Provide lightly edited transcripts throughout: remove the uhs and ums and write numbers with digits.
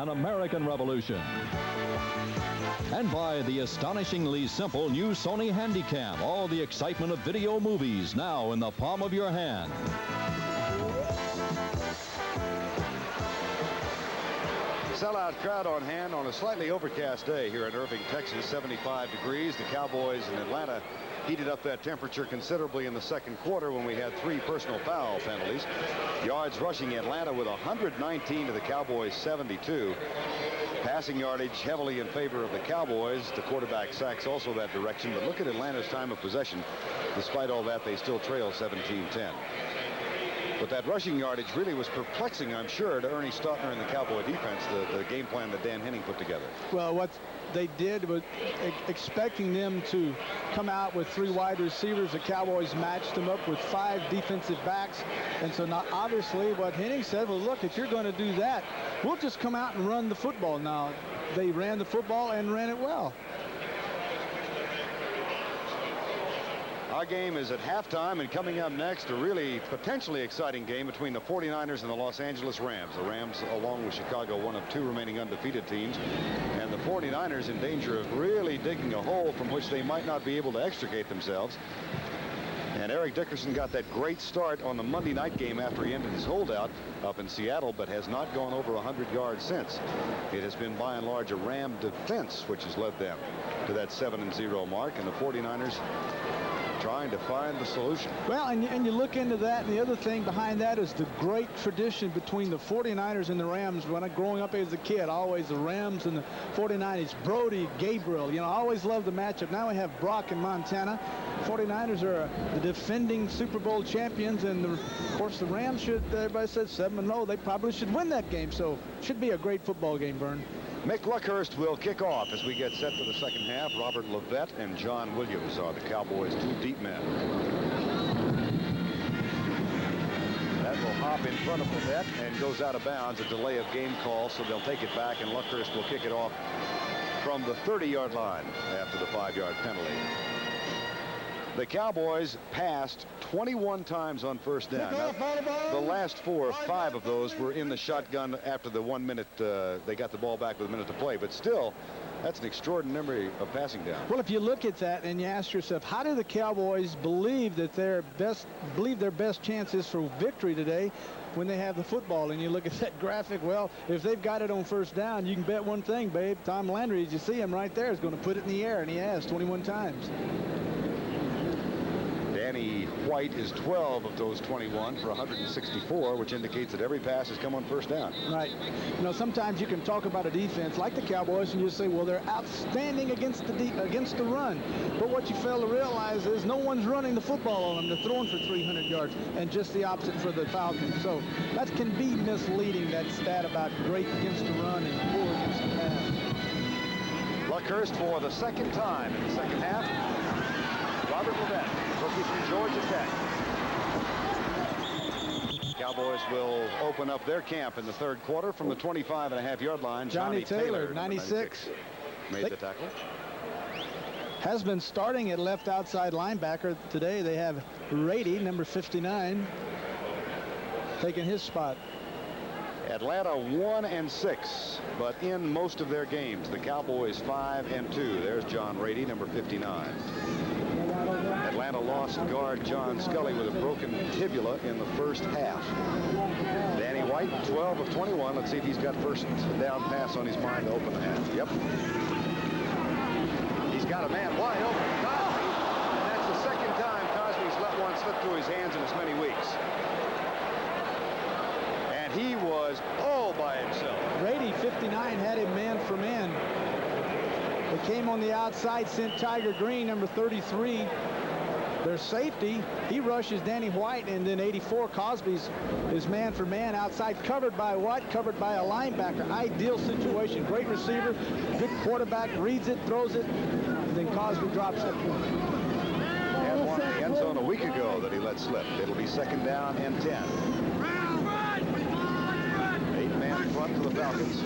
an American Revolution. And by the astonishingly simple new Sony Handycam. All the excitement of video movies now in the palm of your hand. Sellout crowd on hand on a slightly overcast day here in Irving, Texas. 75 degrees. The Cowboys in Atlanta heated up that temperature considerably in the second quarter when we had 3 personal foul penalties. Yards rushing Atlanta with 119 to the Cowboys 72. Passing yardage heavily in favor of the Cowboys. The quarterback sacks also that direction. But look at Atlanta's time of possession. Despite all that, they still trail 17-10. But that rushing yardage really was perplexing, I'm sure, to Ernie Stautner and the Cowboy defense, the game plan that Dan Henning put together. Well, what they did was expecting them to come out with 3 wide receivers. The Cowboys matched them up with 5 defensive backs. And so now, obviously, what Henning said, well, look, if you're going to do that, we'll just come out and run the football. Now, they ran the football and ran it well. Our game is at halftime, and coming up next, a really potentially exciting game between the 49ers and the Los Angeles Rams. The Rams, along with Chicago, one of 2 remaining undefeated teams, and the 49ers in danger of really digging a hole from which they might not be able to extricate themselves. And Eric Dickerson got that great start on the Monday night game after he ended his holdout up in Seattle, but has not gone over 100 yards since. It has been by and large a Ram defense which has led them to that 7-0 mark, and the 49ers trying to find the solution. Well, and you look into that, and the other thing behind that is the great tradition between the 49ers and the Rams. When I'm growing up as a kid, always the Rams and the 49ers, Brody, Gabriel, you know, I always loved the matchup. Now we have Brock in Montana. 49ers are the defending Super Bowl champions, and of course the Rams should, everybody said 7-0, they probably should win that game, so it should be a great football game, Vern. Mick Luckhurst will kick off as we get set for the second half. Robert Levette and John Williams are the Cowboys' 2 deep men. That will hop in front of Levette and goes out of bounds. A delay of game call, so they'll take it back, and Luckhurst will kick it off from the 30-yard line after the 5-yard penalty. The Cowboys passed 21 times on first down. Now, the last 4 or 5 of those were in the shotgun after the 1 minute. They got the ball back with a minute to play. But still, that's an extraordinary number of passing down. Well, if you look at that and you ask yourself, how do the Cowboys believe that their best chances for victory today when they have the football? And you look at that graphic, well, if they've got it on first down, you can bet one thing, babe. Tom Landry, as you see him right there, is going to put it in the air, and he has 21 times. Danny White is 12 of those 21 for 164, which indicates that every pass has come on first down. Right. You know, sometimes you can talk about a defense like the Cowboys and you say, well, they're outstanding against the run. But what you fail to realize is no one's running the football on them. They're throwing for 300 yards, and just the opposite for the Falcons. So that can be misleading, that stat about great against the run and poor against the pass. Luckhurst for the second time in the second half. Robert Levette, rookie from Georgia Tech. Cowboys will open up their camp in the third quarter from the 25.5-yard line. Johnny Taylor, 96. Made the tackle. Has been starting at left outside linebacker. Today they have Rady, number 59, taking his spot. Atlanta 1-6, but in most of their games. The Cowboys 5-2. There's John Rady, number 59. Atlanta lost guard John Scully with a broken tibia in the first half. Danny White, 12 of 21. Let's see if he's got first down pass on his mind to open the half. Yep. He's got a man wide open. Cosby. And that's the second time Cosby's let one slip through his hands in as many weeks. And he was all by himself. Rady, 59, had him man for man. They came on the outside, sent Tiger Green, number 33. Their safety, he rushes Danny White, and then 84, Cosby's is man for man outside, covered by what? Covered by a linebacker. Ideal situation. Great receiver, good quarterback, reads it, throws it, and then Cosby drops it. Had one in the end zone a week ago that he let slip. It'll be second down and 10. 8-man front for the Falcons.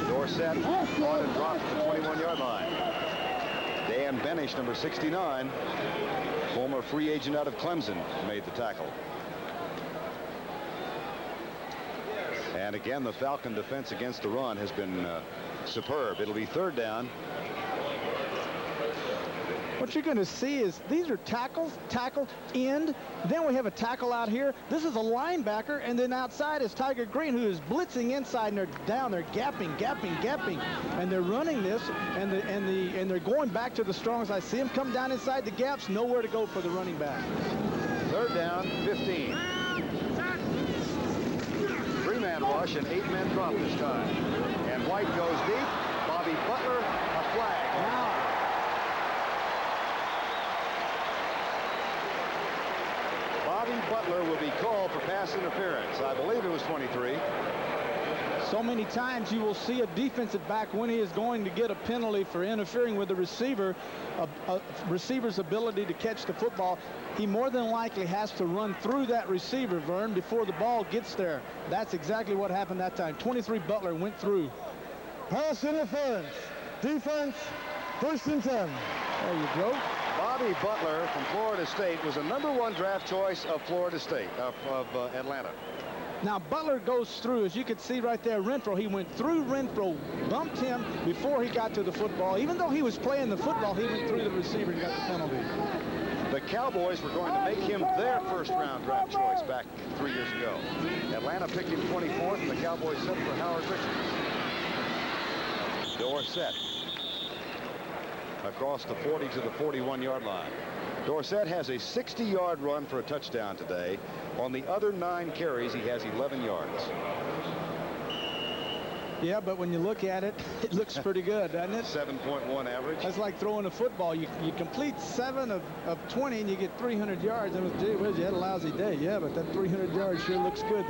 Dorsett on and dropped at the 21-yard line. Dan Benish, number 69, former free agent out of Clemson, made the tackle. And again, the Falcon defense against the run has been superb. It'll be third down. What you're going to see is these are tackle, end. Then we have a tackle out here. This is a linebacker, and then outside is Tiger Green, who is blitzing inside, and they're down. They're gapping, and they're running this, and they're going back to the strongs. I see them come down inside the gaps. Nowhere to go for the running back. Third down, 15. Three-man rush and eight-man drop this time. And White goes deep. Bobby Butler, a flag. Now, Bobby Butler will be called for pass interference. I believe it was 23. so many times you will see a defensive back, when he is going to get a penalty for interfering with the receiver, a receiver's ability to catch the football, he more than likely has to run through that receiver, Vern, before the ball gets there. That's exactly what happened that time. 23 Butler went through. Pass interference. Defense, 1st and 10. There you go. Bobby Butler from Florida State was a #1 draft choice of Florida State, of Atlanta. Now Butler goes through, as you can see right there. Renfro, he went through Renfro, bumped him before he got to the football. Even though he was playing the football, he went through the receiver and got the penalty. The Cowboys were going to make him their first-round draft choice back 3 years ago. Atlanta picked him 24th, and the Cowboys sent for Howard Richards. Dorsett across the 40 to the 41-yard line. Dorsett has a 60-yard run for a touchdown today. On the other 9 carries, he has 11 yards. Yeah, but when you look at it, it looks pretty good, doesn't it? 7.1 average. That's like throwing a football. You complete 7 of 20 and you get 300 yards. And gee whiz, you had a lousy day. Yeah, but that 300 yards sure looks good.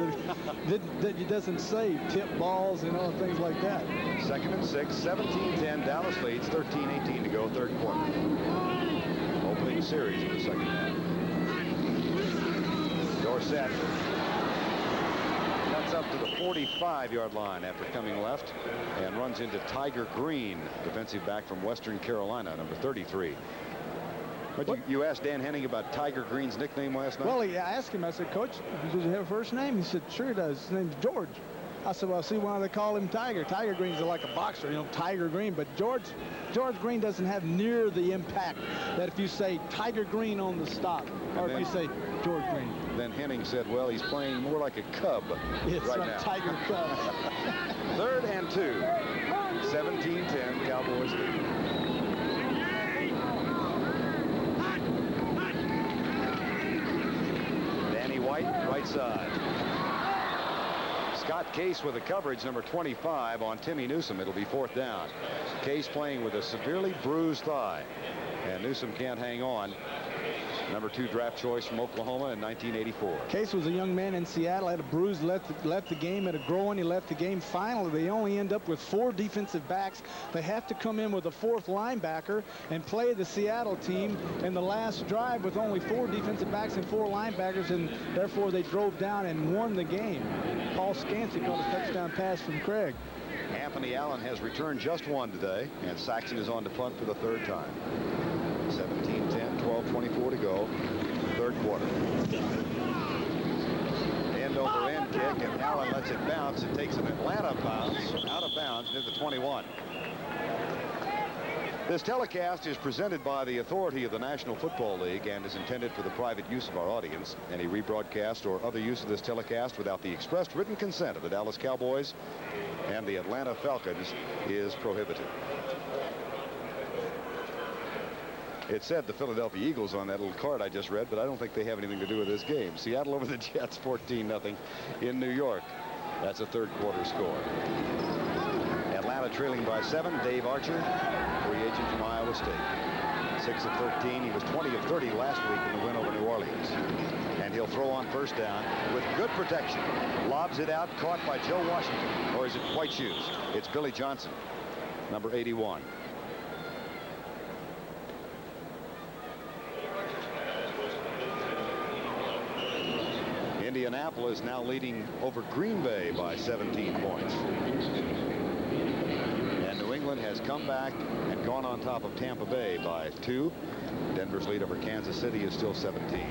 That it doesn't say tip balls and all things like that. 2nd and 6, 17-10. Dallas leads, 13-18 to go, third quarter. Opening series in the second half. Dorsett cuts up to the 45-yard line after coming left and runs into Tiger Green, defensive back from Western Carolina, number 33. But you asked Dan Henning about Tiger Green's nickname last night? Well, I asked him, I said, Coach, does he have a first name? He said, sure he does. His name's George. I said, well, see why they call him Tiger. Tiger Green's like a boxer, you know, Tiger Green. But George Green doesn't have near the impact that if you say Tiger Green on the stop, or if you say George Green. Then Henning said, well, he's playing more like a Cub right now. Tiger Cub. 3rd and 2. 17-10, Cowboys lead. Danny White, right side. Scott Case with the coverage, number 25 on Timmy Newsome. It'll be 4th down. Case playing with a severely bruised thigh, and Newsome can't hang on. Number 2 draft choice from Oklahoma in 1984. Case was a young man in Seattle, had a bruise, left the game, at a groin. He left the game. Finally, they only end up with 4 defensive backs. They have to come in with a 4th linebacker and play the Seattle team in the last drive with only 4 defensive backs and 4 linebackers, and therefore they drove down and won the game. Paul Scansey caught a touchdown pass from Craig. Anthony Allen has returned just 1 today, and Saxon is on to punt for the 3rd time. 17-10, 12-24 to go, 3rd quarter. End-over-end kick, and Allen lets it bounce. It takes an Atlanta bounce, out of bounds, near the 21. This telecast is presented by the authority of the National Football League and is intended for the private use of our audience. Any rebroadcast or other use of this telecast without the expressed written consent of the Dallas Cowboys and the Atlanta Falcons is prohibited. It said the Philadelphia Eagles on that little card I just read, but I don't think they have anything to do with this game. Seattle over the Jets, 14-0 in New York. That's a 3rd quarter score. Atlanta trailing by 7. Dave Archer, free agent from Iowa State. 6 of 13. He was 20 of 30 last week in the win over New Orleans. And he'll throw on 1st down with good protection. Lobs it out, caught by Joe Washington. Or is it White Shoes? It's Billy Johnson, number 81. Indianapolis now leading over Green Bay by 17 points. And New England has come back and gone on top of Tampa Bay by 2. Denver's lead over Kansas City is still 17.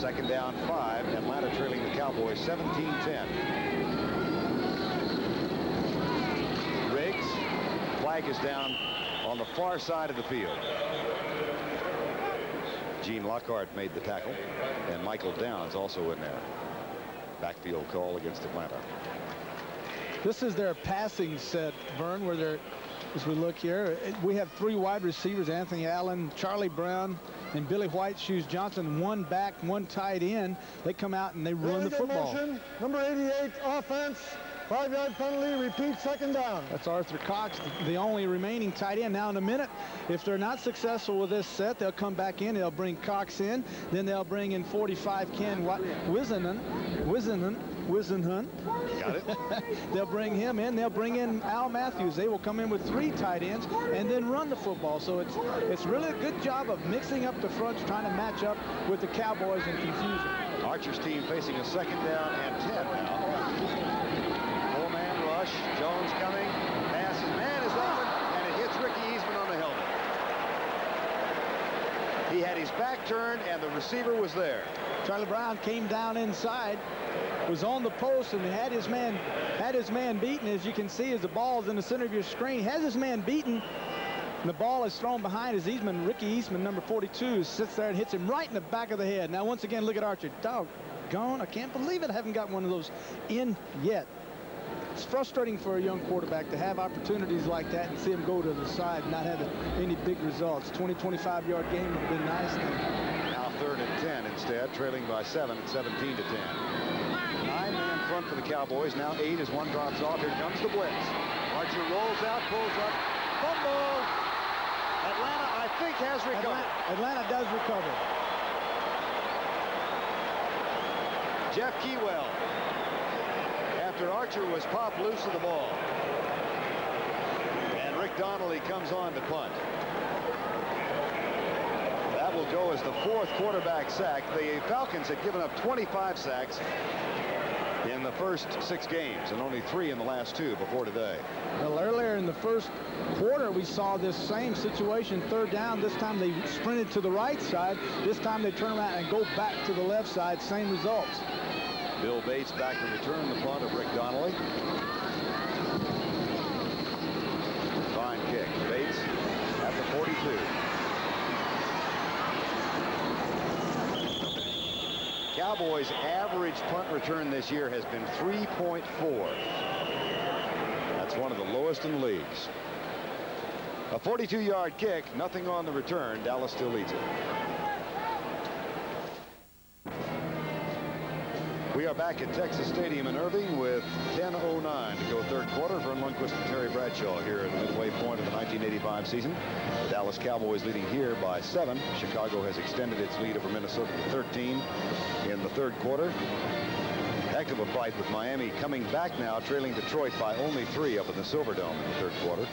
Second down 5. Atlanta trailing the Cowboys 17-10. Riggs. Flag is down on the far side of the field. Gene Lockhart made the tackle, and Michael Downs also in there. Backfield call against Atlanta. This is their passing set, Vern, where they're, as we look here, we have 3 wide receivers, Anthony Allen, Charlie Brown, and Billy White, Shoes Johnson, 1 back, 1 tight end. They come out and they run the football. Motion, number 88, offense, 5-yard penalty, repeat, second down. That's Arthur Cox, the only remaining tight end. Now in a minute, if they're not successful with this set, they'll come back in. They'll bring Cox in. Then they'll bring in 45 Ken Wisenhunt. Got it. They'll bring him in. They'll bring in Al Matthews. They will come in with 3 tight ends and then run the football. So it's really a good job of mixing up the fronts, trying to match up with the Cowboys and confusing. Archer's team facing a second down and 10 now. 4-man rush. Jones coming. Pass. His man is open, and it hits Ricky Eastman on the helmet. He had his back turned, and the receiver was there. Charlie Brown came down inside, was on the post, and had his man beaten. As you can see, as the ball is in the center of your screen, has his man beaten. And the ball is thrown behind as Ricky Eastman, number 42, sits there and hits him right in the back of the head. Now, once again, look at Archer. Doggone, I can't believe it. I haven't got one of those in yet. It's frustrating for a young quarterback to have opportunities like that and see him go to the side and not have any big results. 20-25-yard game would have been nice. Now 3rd and 10 instead, trailing by 7 at 17-10. 9-man front for the Cowboys. Now 8 as one drops off. Here comes the blitz. Archer rolls out, pulls up, fumble. Atlanta, I think, has recovered. Atlanta does recover. Jeff Keywell, after Archer was popped loose of the ball. And Rick Donnelly comes on to punt. That will go as the 4th quarterback sack. The Falcons had given up 25 sacks in the first 6 games and only 3 in the last 2 before today. Well, earlier in the first quarter, we saw this same situation. 3rd down. This time they sprinted to the right side. This time they turn around and go back to the left side. Same results. Bill Bates back to return the punt of Rick Donnelly. Fine kick. Bates at the 42. Cowboys' average punt return this year has been 3.4. That's one of the lowest in the leagues. A 42-yard kick, nothing on the return. Dallas still leads it. We are back at Texas Stadium in Irving with 10:09 to go 3rd quarter. Vern Lundquist and Terry Bradshaw here at the midway point of the 1985 season. The Dallas Cowboys leading here by 7. Chicago has extended its lead over Minnesota to 13 in the 3rd quarter. Heck of a fight with Miami coming back now, trailing Detroit by only 3 up in the Silverdome in the 3rd quarter.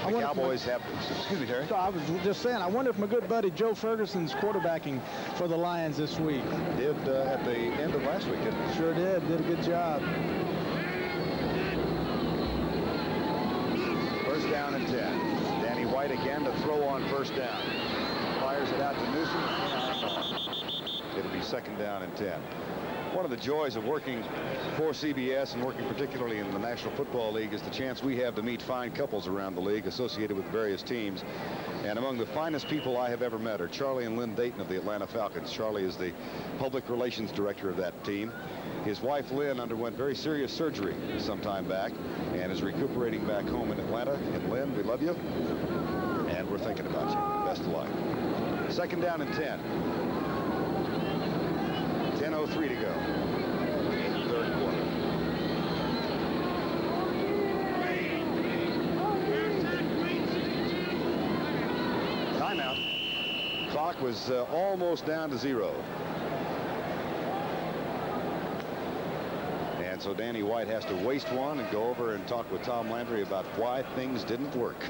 The Cowboys have, excuse me, Terry. I was just saying, I wonder if my good buddy Joe Ferguson's quarterbacking for the Lions this week. Did at the end of last week, didn't he? Sure did. Did a good job. 1st down and 10. Danny White again to throw on 1st down. Fires it out to Newsom. It'll be 2nd down and 10. One of the joys of working for CBS and working particularly in the National Football League is the chance we have to meet fine couples around the league associated with various teams. And among the finest people I have ever met are Charlie and Lynn Dayton of the Atlanta Falcons. Charlie is the public relations director of that team. His wife Lynn underwent very serious surgery some time back and is recuperating back home in Atlanta. And Lynn, we love you and we're thinking about you. Best of luck. 2nd down and 10. 10:03 to go in the 3rd quarter. Timeout. Clock was almost down to 0. And so Danny White has to waste one and go over and talk with Tom Landry about why things didn't work.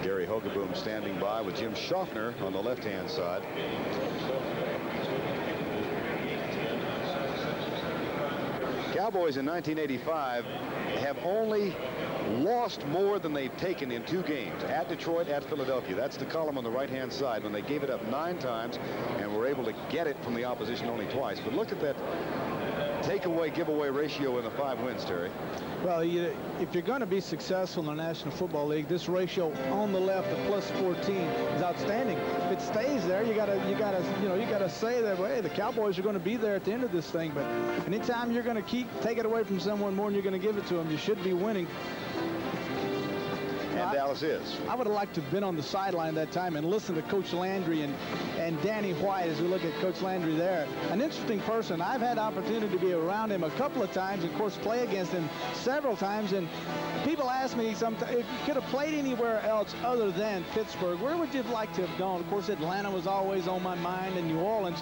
Gary Hogeboom standing by with Jim Schaffner on the left-hand side. Cowboys in 1985 have only lost more than they've taken in 2 games, at Detroit, at Philadelphia. That's the column on the right-hand side, when they gave it up 9 times and were able to get it from the opposition only twice. But look at that takeaway, giveaway ratio in the 5 wins, Terry. Well, if you're going to be successful in the National Football League, this ratio on the left, the +14, is outstanding. If it stays there, you gotta say that, well, hey, the Cowboys are going to be there at the end of this thing. But anytime you're going to take it away from someone more than you're going to give it to them, you should be winning. And Dallas is. I would have liked to have been on the sideline that time and listened to Coach Landry and Danny White as we look at Coach Landry there. An interesting person. I've had opportunity to be around him a couple of times, of course, play against him several times. And people ask me sometimes, if you could have played anywhere else other than Pittsburgh, where would you have liked to have gone? Of course, Atlanta was always on my mind, and New Orleans.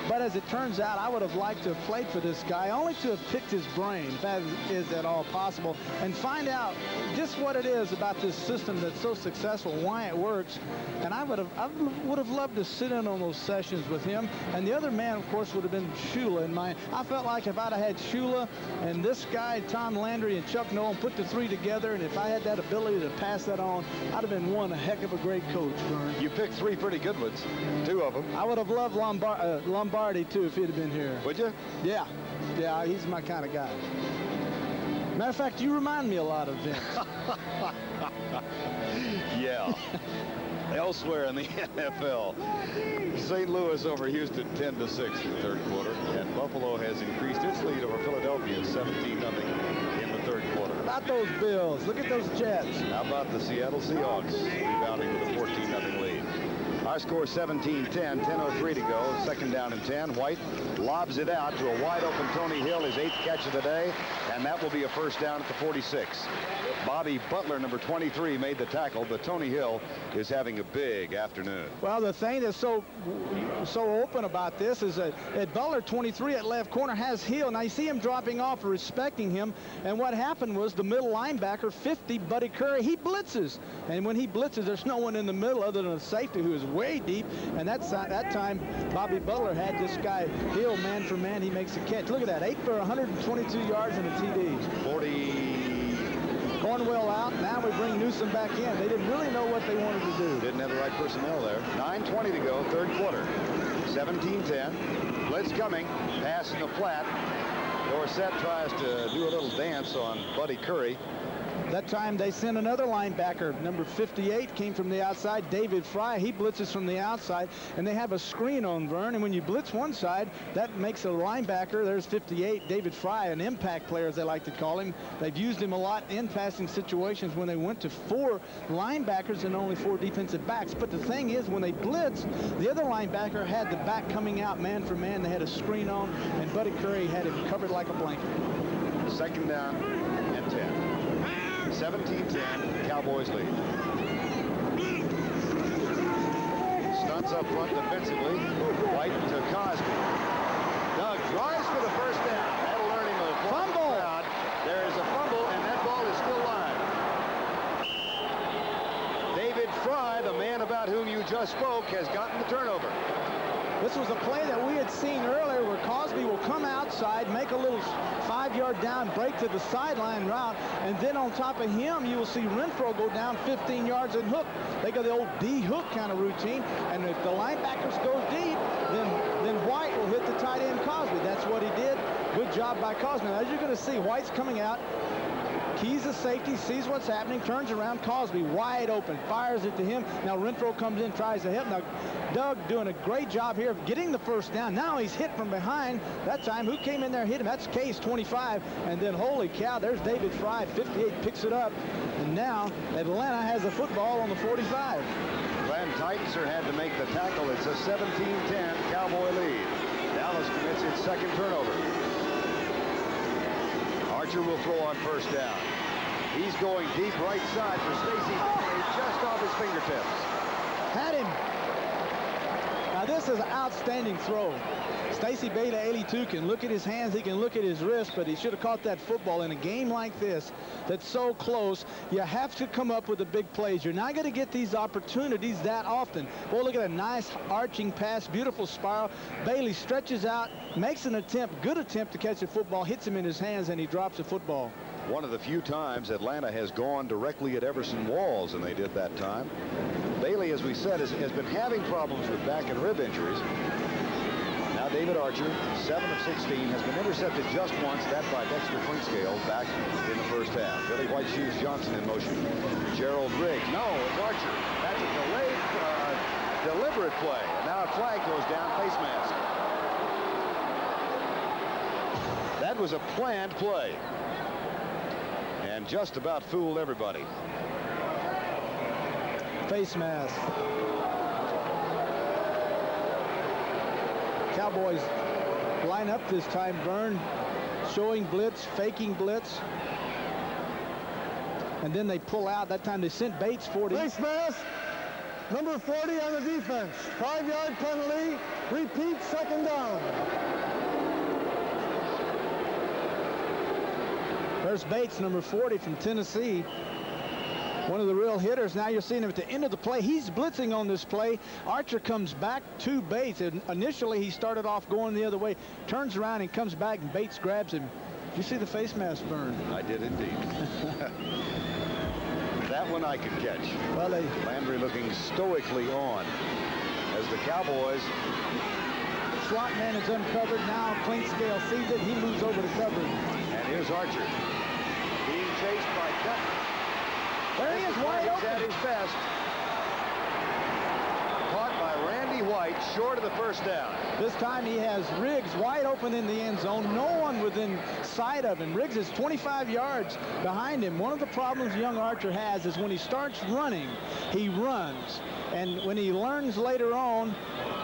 But as it turns out, I would have liked to have played for this guy, only to have picked his brain, if that is at all possible, and find out just what it is about this system that's so successful, why it works. And I would have loved to sit in on those sessions with him. And the other man, of course, would have been Shula in mine. I felt like if I'd have had Shula and this guy, Tom Landry and Chuck Nolan, put the 3 together, and if I had that ability to pass that on, I'd have been one heck of a great coach, Vern. You picked 3 pretty good ones, 2 of them. I would have loved Lombardi, too, if he'd have been here. Would you? Yeah. Yeah, he's my kind of guy. Matter of fact, you remind me a lot of Vince. Yeah. Elsewhere in the NFL, St. Louis over Houston 10-6 in the 3rd quarter, and Buffalo has increased its lead over Philadelphia 17-0 in the 3rd quarter. How about those Bills? Look at those Jets. How about the Seattle Seahawks rebounding with a 14-0 lead? Our score 17-10, 10:03 to go, 2nd down and 10. White lobs it out to a wide-open Tony Hill, his 8th catch of the day, and that will be a 1st down at the 46. Bobby Butler, number 23, made the tackle, but Tony Hill is having a big afternoon. Well, the thing that's so open about this is that Butler, 23 at left corner, has Hill. Now you see him dropping off, respecting him, and what happened was the middle linebacker, 50, Buddy Curry, he blitzes. And when he blitzes, there's no one in the middle other than a safety who is way deep, and that time Bobby Butler had this guy Hill man for man. He makes a catch. Look at that, 8 for 122 yards and a TD. 40. Cornwell out. Now we bring Newsom back in. They didn't really know what they wanted to do. Didn't have the right personnel there. 9:20 to go, 3rd quarter. 17-10. Blitz coming. Pass in the flat. Dorsett tries to do a little dance on Buddy Curry. That time they sent another linebacker, number 58, came from the outside, David Fry. He blitzes from the outside, and they have a screen on Vern, and when you blitz one side, that makes a linebacker. There's 58, David Fry, an impact player, as they like to call him. They've used him a lot in passing situations when they went to 4 linebackers and only 4 defensive backs. But the thing is, when they blitz, the other linebacker had the back coming out man for man. They had a screen on, and Buddy Curry had him covered like a blanket. 2nd down and 10. 17-10, Cowboys lead. Stunts up front defensively. White to Cosby. Doug drives for the 1st down. That'll earn him a fumble. There is a fumble, and that ball is still live. David Fry, the man about whom you just spoke, has gotten the turnover. This was a play that we had seen earlier where Cosby will come outside, make a little 5-yard down, break to the sideline route, and then on top of him, you will see Renfro go down 15 yards and hook. They go the old D-hook kind of routine, and if the linebackers go deep, then White will hit the tight end Cosby. That's what he did. Good job by Cosby. Now, as you're going to see, White's coming out. Keys the safety, sees what's happening, turns around, Cosby wide open, fires it to him. Now Renfro comes in, tries to hit. Now Doug doing a great job here of getting the 1st down. Now he's hit from behind. That time, who came in there and hit him? That's Case, 25. And then, holy cow, there's David Fry, 58, picks it up. And now Atlanta has the football on the 45. Glenn Titzer had to make the tackle. It's a 17-10 Cowboy lead. Dallas commits its 2nd turnover. Archer will throw on 1st down. He's going deep right side for Stacy Bailey, just off his fingertips. Had him. Now this is an outstanding throw. Stacy Bailey, 82, can look at his hands, he can look at his wrist, but he should have caught that football. In a game like this that's so close, you have to come up with the big plays. You're not going to get these opportunities that often. Boy, look at a nice arching pass, beautiful spiral. Bailey stretches out, makes an attempt, good attempt to catch the football, hits him in his hands, and he drops the football. One of the few times Atlanta has gone directly at Everson Walls, and they did that time. Bailey, as we said, has been having problems with back and rib injuries. Now David Archer, 7 of 16, has been intercepted just once, that by Dexter Clinkscale back in the first half. Billy White Shoes Johnson in motion. Gerald Riggs. No, it's Archer. That's a delayed, deliberate play. And now a flag goes down, face mask. That was a planned play. And just about fooled everybody. Face mask. Cowboys line up this time, Vern, showing blitz, faking blitz. And then they pull out. That time they sent Bates 40. Face mask, number 40 on the defense. 5-yard penalty. Repeat, second down. There's Bates, number 40 from Tennessee. One of the real hitters. Now you're seeing him at the end of the play. He's blitzing on this play. Archer comes back to Bates. And initially, he started off going the other way. Turns around and comes back, and Bates grabs him. Did you see the face mask, Vern? I did indeed. That one I could catch. Well, Landry looking stoically on as the Cowboys. Slot man is uncovered. Now Clinkscale sees it. He moves over to cover. And here's Archer being chased by Cutler. There he is, wide open. At his best. Caught by Randy White, short of the first down. This time he has Riggs wide open in the end zone. No one within sight of him. Riggs is 25 yards behind him. One of the problems young Archer has is when he starts running, he runs. And when he learns later on,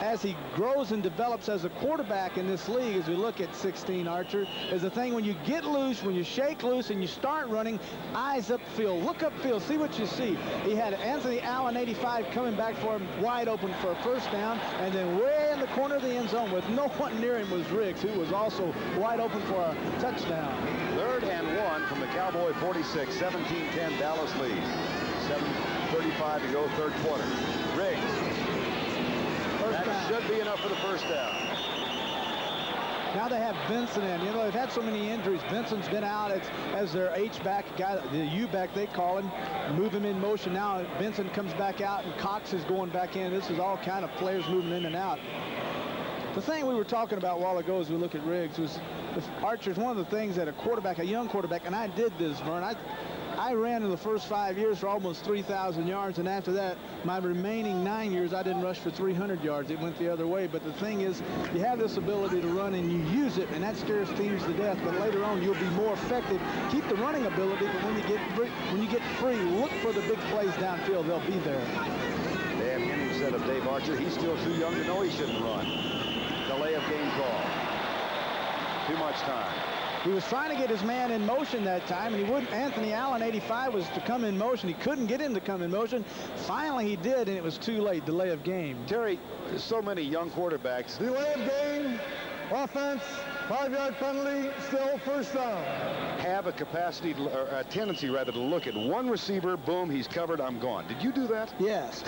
as he grows and develops as a quarterback in this league, as we look at 16 Archer, is the thing when you get loose, when you shake loose and you start running, eyes upfield, look upfield, see what you see. He had Anthony Allen, 85, coming back for him wide open for a first down, and then way in the corner of the end zone with no one near him was Riggs, who was also wide open for a touchdown. 3rd and 1 from the Cowboy 46, 17-10 Dallas lead. 7:35 to go, third quarter. Riggs. That should be enough for the first down. Now they have Benson in. You know, they've had so many injuries. Benson's been out as their H-back guy, the U-back they call him. Move him in motion now. Benson comes back out, and Cox is going back in. This is all kind of players moving in and out. The thing we were talking about a while ago as we look at Riggs was Archer's one of the things that a quarterback, a young quarterback, and I did this, Vern. I ran in the first 5 years for almost 3,000 yards, and after that, my remaining 9 years, I didn't rush for 300 yards. It went the other way. But the thing is, you have this ability to run, and you use it, and that scares teams to death. But later on, you'll be more effective. Keep the running ability, but when you get free, look for the big plays downfield. They'll be there. Dan Henry said of Dave Archer, he's still too young to know he shouldn't run. Delay of game call. Too much time. He was trying to get his man in motion that time, and he wouldn't. Anthony Allen, 85, was to come in motion. He couldn't get him to come in motion. Finally, he did, and it was too late. Delay of game. Terry, there's so many young quarterbacks. Delay of game, offense, 5-yard penalty, still first down. Have a capacity, or a tendency rather, to look at one receiver, boom, he's covered, I'm gone. Did you do that? Yes.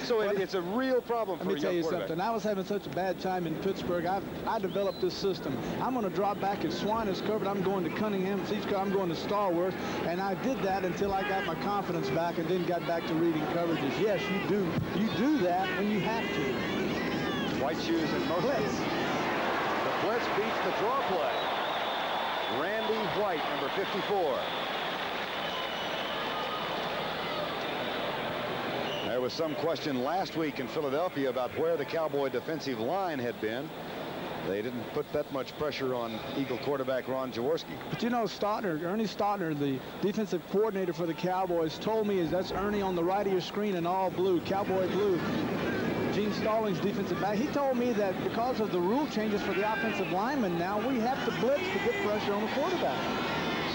So it's a real problem for a young quarterback. Let me tell you something. I was having such a bad time in Pittsburgh. I developed this system. I'm going to drop back if Swan is covered. I'm going to Cunningham. If he's covered, I'm going to Stallworth. And I did that until I got my confidence back and then got back to reading coverages. Yes, you do. You do that when you have to. White shoes in motion. Blitz. The blitz beats the draw play. Randy White, number 54. There was some question last week in Philadelphia about where the Cowboy defensive line had been. They didn't put that much pressure on Eagle quarterback Ron Jaworski. But you know, Ernie Stautner, the defensive coordinator for the Cowboys, told me that's Ernie on the right of your screen in all blue, Cowboy blue. Gene Stallings, defensive back, he told me that because of the rule changes for the offensive linemen now, we have to blitz to get pressure on the quarterback.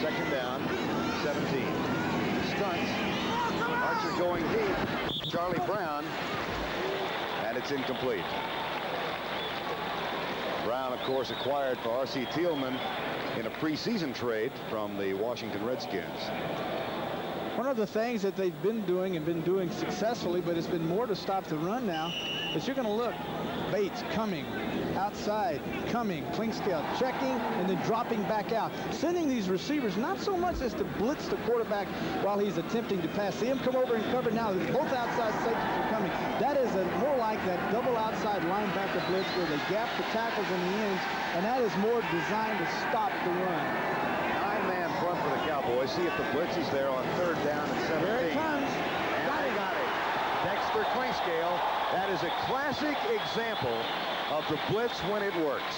Second down, 17. Stunts. Archer going deep. Charlie Brown. And it's incomplete. Brown, of course, acquired for R.C. Thielman in a preseason trade from the Washington Redskins. One of the things that they've been doing successfully, but it's been more to stop the run now, is you're going to look. Bates coming, outside, coming, Clinkscale checking, and then dropping back out. Sending these receivers not so much as to blitz the quarterback while he's attempting to pass. See him come over and cover now. Both outside safeties are coming. That is more like that double outside linebacker blitz where they gap the tackles in the ends, and that is more designed to stop the run. 9-man front for the Cowboys. See if the blitz is there on 3rd down and 17. Here it comes. And they got it. Dexter Clinkscale. That is a classic example of the blitz when it works.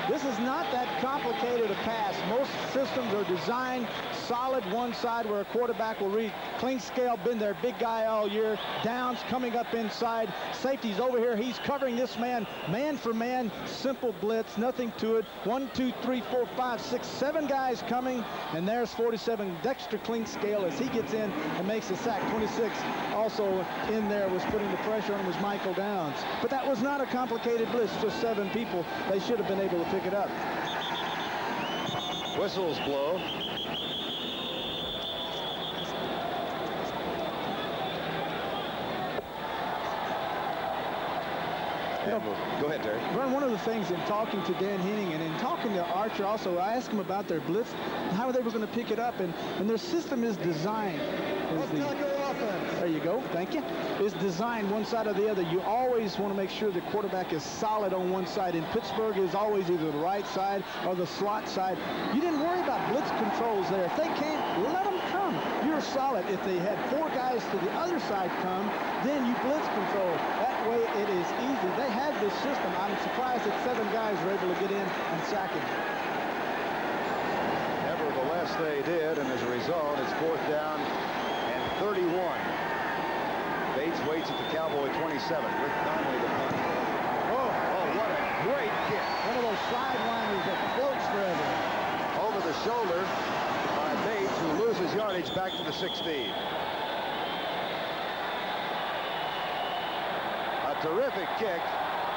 This is not that complicated a pass. Most systems are designed solid one side where a quarterback will read. Clinkscale been their big guy all year. Downs coming up inside. Safety's over here. He's covering this man for man. Simple blitz, nothing to it. 1, 2, 3, 4, 5, 6, 7 guys coming. And there's 47, Dexter Clinkscale, as he gets in and makes the sack. 26 also in there was putting the pressure on him was Michael Downs. But that was not a complicated blitz, just 7 people. They should have been able to pick it up. Whistles blow. Go ahead, Terry. One of the things in talking to Dan Henning and in talking to Archer also, I asked him about their blitz, how they were going to pick it up, and their system is designed. There you go. Thank you. Is designed one side or the other. You always want to make sure the quarterback is solid on one side. In Pittsburgh, is always either the right side or the slot side. You didn't worry about blitz controls there. If they can't, let them come. You're solid. If they had 4 guys to the other side come, then you blitz control. That way it is easy. They had this system. I'm surprised that 7 guys were able to get in and sack him. Nevertheless, they did, and as a result, it's 4th down and 31. Bates waits at the Cowboy 27 with Conley the punt. Oh, what a great kick. One of those sideliners that floats forever. Over the shoulder by Bates, who loses yardage back to the 16. A terrific kick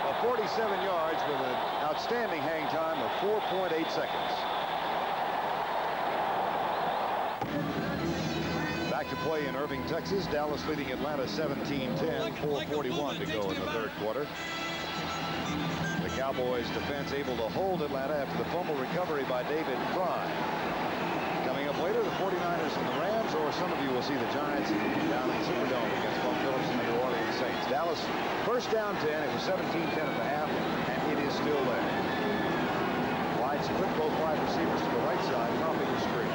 of 47 yards with an outstanding hang time of 4.8 seconds. Back to play in Irving, Texas. Dallas leading Atlanta 17-10, 4:41 to go in the 3rd quarter. The Cowboys defense able to hold Atlanta after the fumble recovery by David Fry. Coming up later, the 49ers and the Rams, or some of you will see the Giants down in the Superdome against Bum Phillips and the New Orleans Saints. Dallas 1st down 10. It was 17-10 at the half, and it is still there. Wide split, both wide receivers to the right side, topping the screen.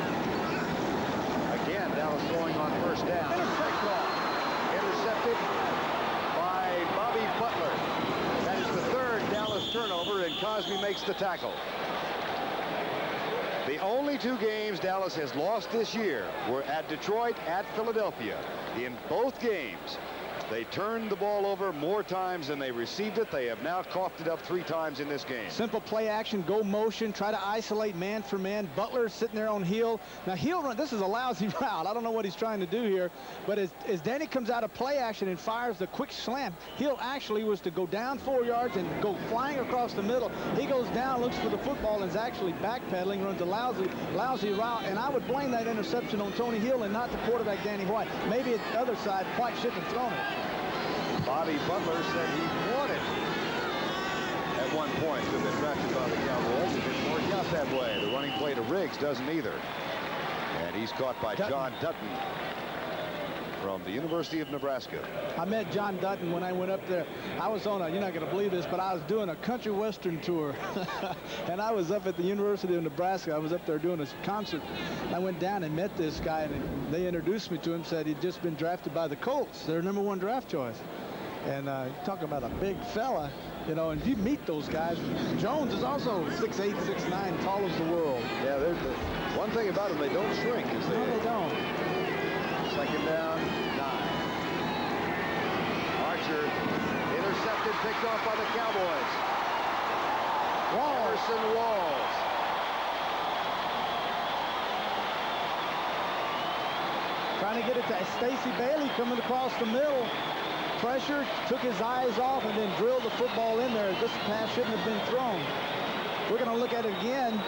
Again, Dallas throwing on 1st down. Intercepted by Bobby Butler. That is the 3rd Dallas turnover, and Cosby makes the tackle. The only 2 games Dallas has lost this year were at Detroit, at Philadelphia. In both games, they turned the ball over more times than they received it. They have now coughed it up 3 times in this game. Simple play action, go motion, try to isolate man for man. Butler sitting there on Hill. Now Hill run, this is a lousy route. I don't know what he's trying to do here, but as Danny comes out of play action and fires the quick slant, Hill actually was to go down 4 yards and go flying across the middle. He goes down, looks for the football, and is actually backpedaling, runs a lousy route, and I would blame that interception on Tony Hill and not the quarterback, Danny White. Maybe at the other side, White shouldn't have thrown it. Bobby Butler said he wanted at one point to have been drafted by the Cowboys. It didn't work out that way. The running play to Riggs doesn't either. And he's caught by John Dutton from the University of Nebraska. I met John Dutton when I went up there. I was on you're not going to believe this, but I was doing a country western tour. And I was up at the University of Nebraska. I was up there doing a concert. I went down and met this guy, and they introduced me to him, said he'd just been drafted by the Colts, their #1 draft choice. And talk about a big fella, you know, and if you meet those guys, Jones is also 6'8", 6'9", tall as the world. Yeah, the one thing about them, they don't shrink. No, they don't. 2nd down, 9. Archer intercepted, picked off by the Cowboys. Emerson Walls. Trying to get it to Stacey Bailey coming across the middle. pressure, took his eyes off, and then drilled the football in there. This pass shouldn't have been thrown. We're going to look at it again.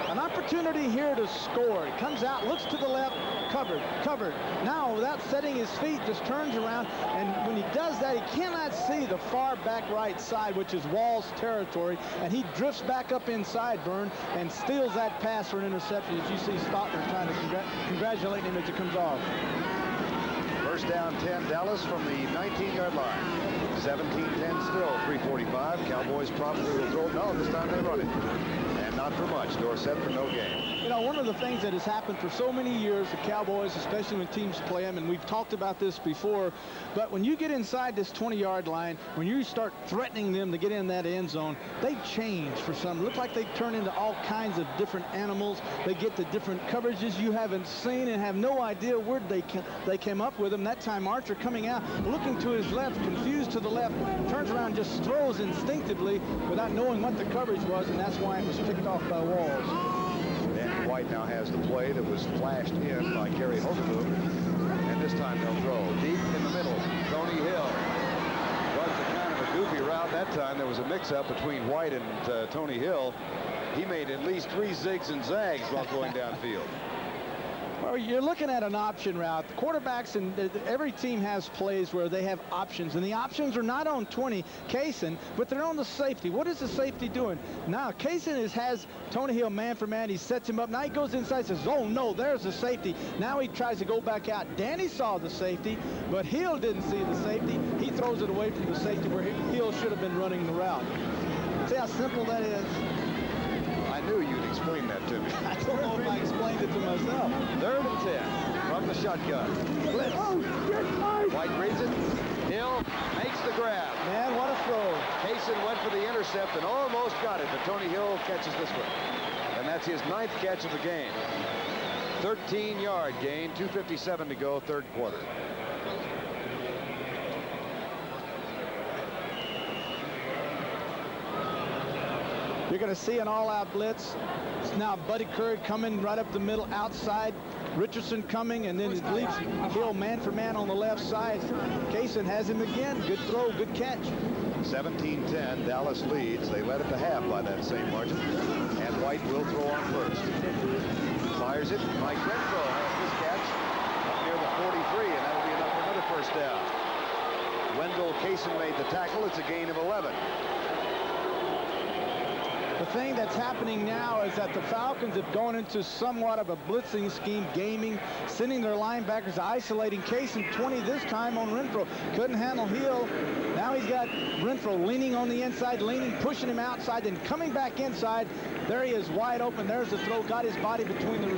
An opportunity here to score. He comes out, looks to the left, covered. Now, without setting his feet, just turns around, and when he does that, he cannot see the far back right side, which is Wall's territory, and he drifts back up inside, Vern, and steals that pass for an interception, as you see Stottner trying to congratulate him as it comes off. First down 10, Dallas from the 19-yard line. 17-10 still, 3:45. Cowboys probably will throw it. No, this time they run it. And not for much. Dorsett for no gain. You know, one of the things that has happened for so many years, the Cowboys, especially when teams play them, and we've talked about this before, but when you get inside this 20-yard line, when you start threatening them to get in that end zone, they change for some. It looks like they turn into all kinds of different animals. They get the different coverages you haven't seen and have no idea where they came up with them. That time Archer coming out, looking to his left, confused to the left, turns around, just throws instinctively without knowing what the coverage was, and that's why it was picked off by Walls. Danny White now has the play that was flashed in by Gary Hogaboom, and this time they'll throw deep in the middle. Tony Hill runs a kind of a goofy route. That time there was a mix-up between White and Tony Hill. He made at least 3 zigs and zags while going downfield. Well, you're looking at an option route. The quarterbacks and every team has plays where they have options, and the options are not on 20, Kaysen, but they're on the safety. What is the safety doing? Now, Kaysen has Tony Hill man for man. He sets him up. Now he goes inside, says, oh, no, there's the safety. Now he tries to go back out. Danny saw the safety, but Hill didn't see the safety. He throws it away from the safety where Hill should have been running the route. See how simple that is? I knew you'd explain that to me. I don't know if I explained it to myself. 3rd and 10 from the shotgun. Blitz. White reads it. Hill makes the grab. Man, what a throw. Kaysen went for the intercept and almost got it, but Tony Hill catches this one. And that's his 9th catch of the game. 13-yard gain, 2:57 to go, 3rd quarter. You're going to see an all-out blitz. It's now Buddy Curry coming right up the middle outside. Richardson coming, and then it leaves Hill man for man on the left side. Kaysen has him again. Good throw, good catch. 17-10, Dallas leads. They led at the half by that same margin. And White will throw on first. Fires it. Mike Renfro has this catch up near the 43, and that'll be enough for another first down. Wendell Kaysen made the tackle. It's a gain of 11. The thing that's happening now is that the Falcons have gone into somewhat of a blitzing scheme, gaming, sending their linebackers, isolating Kaysen 20 this time on Renfro. Couldn't handle Hill. Now he's got Renfro leaning on the inside, pushing him outside, then coming back inside. There he is, wide open. There's the throw. Got his body between the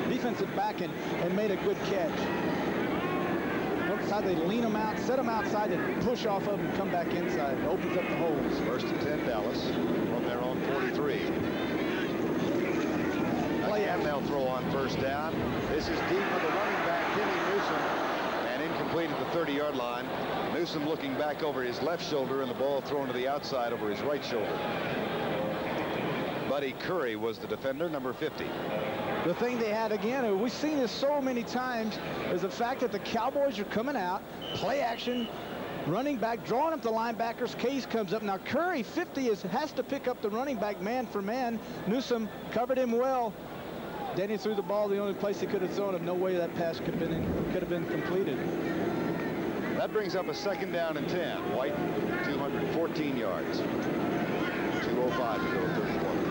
defensive back and made a good catch. Notice how they lean him out, set him outside, and push off of him and come back inside. It opens up the holes. 1st and 10, Dallas. Their own 43. Again, they'll throw on first down. This is deep for the running back, Kenny Newsom, and incomplete at the 30-yard line. Newsom looking back over his left shoulder, and the ball thrown to the outside over his right shoulder. Buddy Curry was the defender, number 50. The thing they had, again, we've seen this so many times, is the fact that the Cowboys are coming out, play action, running back, drawing up the linebackers. Case comes up. Now Curry, 50, has to pick up the running back man for man. Newsom covered him well. Danny threw the ball the only place he could have thrown it. No way that pass could have been completed. That brings up a 2nd down and 10. White, 214 yards. 2:05 to go, 3rd quarter.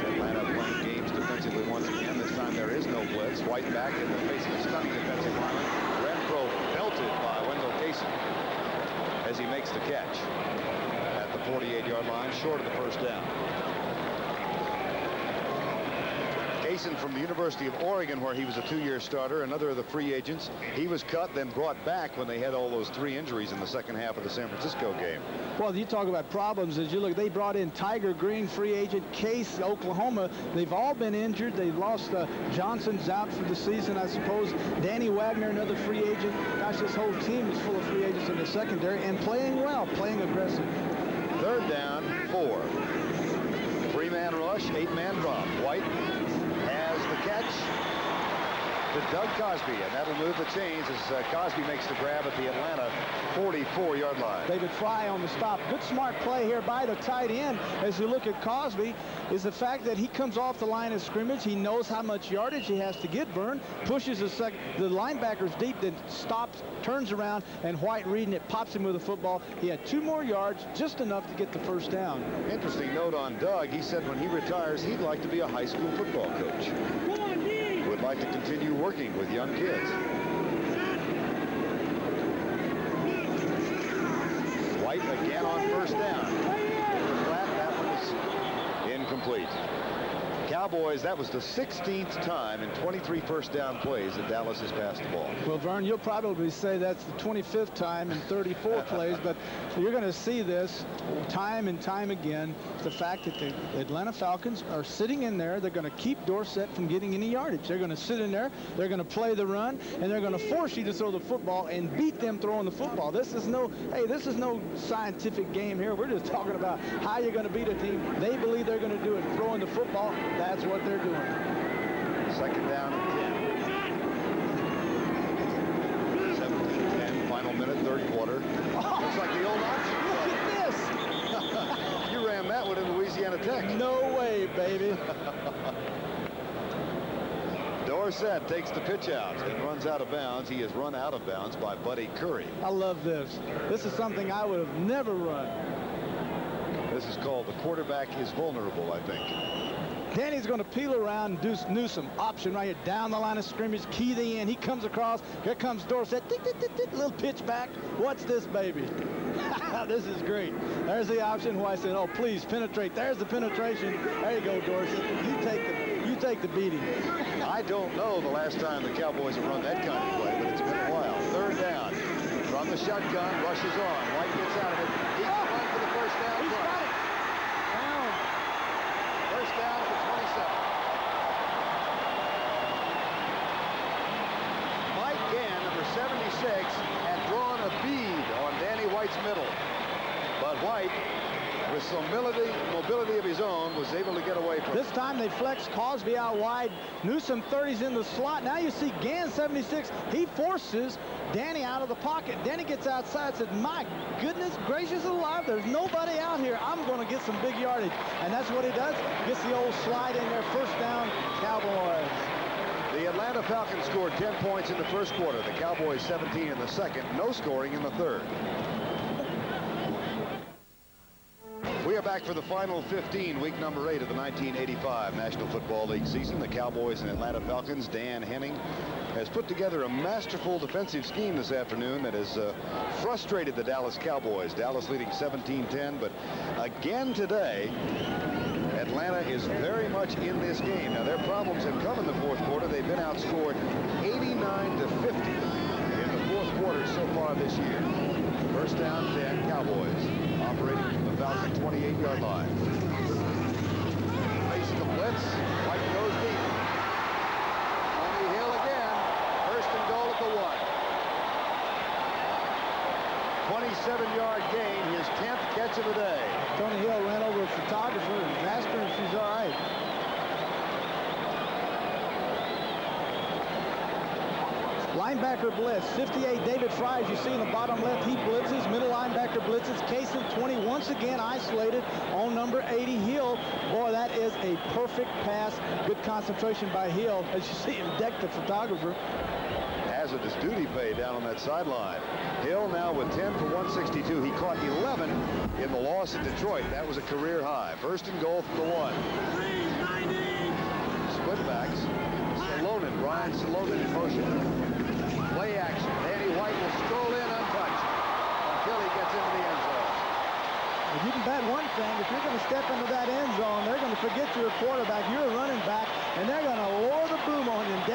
Atlanta playing games defensively once again. This time there is no blitz. White back in the face of a stunning defensive lineman. Renfro belted by as he makes the catch at the 48-yard line, short of the first down. Kaysen from the University of Oregon, where he was a 2-year starter, another of the free agents. He was cut, then brought back when they had all those 3 injuries in the second half of the San Francisco game. Well, you talk about problems. As you look, they brought in Tiger Green, free agent, Case, Oklahoma. They've all been injured. They've lost Johnson's out for the season, I suppose. Danny Wagner, another free agent. Gosh, this whole team is full of free agents in the secondary and playing well, playing aggressive. 3rd down, 4. 3-man rush, 8-man drop. White has the catch. to Doug Cosby, and that'll move the chains as Cosby makes the grab at the Atlanta 44-yard line. David Fry on the stop. Good smart play here by the tight end. As you look at Cosby, is the fact that he comes off the line of scrimmage. He knows how much yardage he has to get, Vern, pushes the linebackers deep, then stops, turns around, and White reading it, pops him with the football. He had 2 more yards, just enough to get the first down. Interesting note on Doug. He said when he retires, he'd like to be a high school football coach. Would like to continue working with young kids. White again on first down. Flat, that one was incomplete. Cowboys, that was the 16th time in 23 first down plays that Dallas has passed the ball. Well, Vern, you'll probably say that's the 25th time in 34 plays, but you're going to see this time and time again. The fact that the Atlanta Falcons are sitting in there, they're going to keep Dorsett from getting any yardage. They're going to sit in there, they're going to play the run, and they're going to force you to throw the football and beat them throwing the football. This is no scientific game here. We're just talking about how you're going to beat a team. They believe they're going to do it throwing the football. That's what they're doing. Second down and 10. 17-10, final minute, third quarter. Oh, looks like the old option. Look at this. You ran that one in Louisiana Tech. No way, baby. Dorsett takes the pitch out and runs out of bounds. He is run out of bounds by Buddy Curry. I love this. This is something I would have never run. This is called the quarterback is vulnerable, I think. Danny's going to peel around and do Newsome. Option right here down the line of scrimmage. Key the end. He comes across. Here comes Dorsett. Tick, tick, tick, tick. Little pitch back. What's this, baby? This is great. There's the option. White said, oh, please penetrate. There's the penetration. There you go, Dorsett. You take the beating. I don't know the last time the Cowboys have run that kind of play, but it's been a while. Third down. From the shotgun. Rushes on. White gets out of it. He can run for the first down. He's got it. First down at the 27. Mike Gann, number 76, had drawn a bead on Danny White's middle. But White, with some mobility of his own, was able to get away from it. This time they flex Cosby out wide. Newsome 30's in the slot. Now you see Gann 76. He forces Danny out of the pocket. Danny gets outside, said, my goodness gracious alive, there's nobody out here. I'm going to get some big yardage. And that's what he does. Gets the old slide in there. First down, Cowboys. The Atlanta Falcons scored 10 points in the first quarter. The Cowboys 17 in the second. No scoring in the third. We are back for the final 15, week number 8 of the 1985 National Football League season. The Cowboys and Atlanta Falcons. Dan Henning has put together a masterful defensive scheme this afternoon that has frustrated the Dallas Cowboys. Dallas leading 17-10, but again today, Atlanta is very much in this game. Now, their problems have come in the fourth quarter. They've been outscored 89-50 in the fourth quarter so far this year. First down, 10, Cowboys operating from the Falcon 28-yard line. Facing the blitz, White goes deep. Tony Hill again. First and goal at the 1. 27-yard gain, his 10th catch of the day. Tony Hill ran over a photographer and asked her if she's all right. Linebacker blitz, 58, David Fry, as you see in the bottom left, he blitzes. Middle linebacker blitzes. Casey 20 once again isolated on number 80, Hill. Boy, that is a perfect pass. Good concentration by Hill, as you see him deck the photographer. Hazardous duty pay down on that sideline. Hill now with 10 for 162. He caught 11 in the loss at Detroit. That was a career high. First and goal from the 1. Split backs. Ryan Salonen in motion. Play action. Danny White will stroll in untouched until he gets into the end zone. If you can bet one thing, if you're going to step into that end zone, they're going to forget you're a quarterback, you're a running back, and they're going to lower the boom on you. And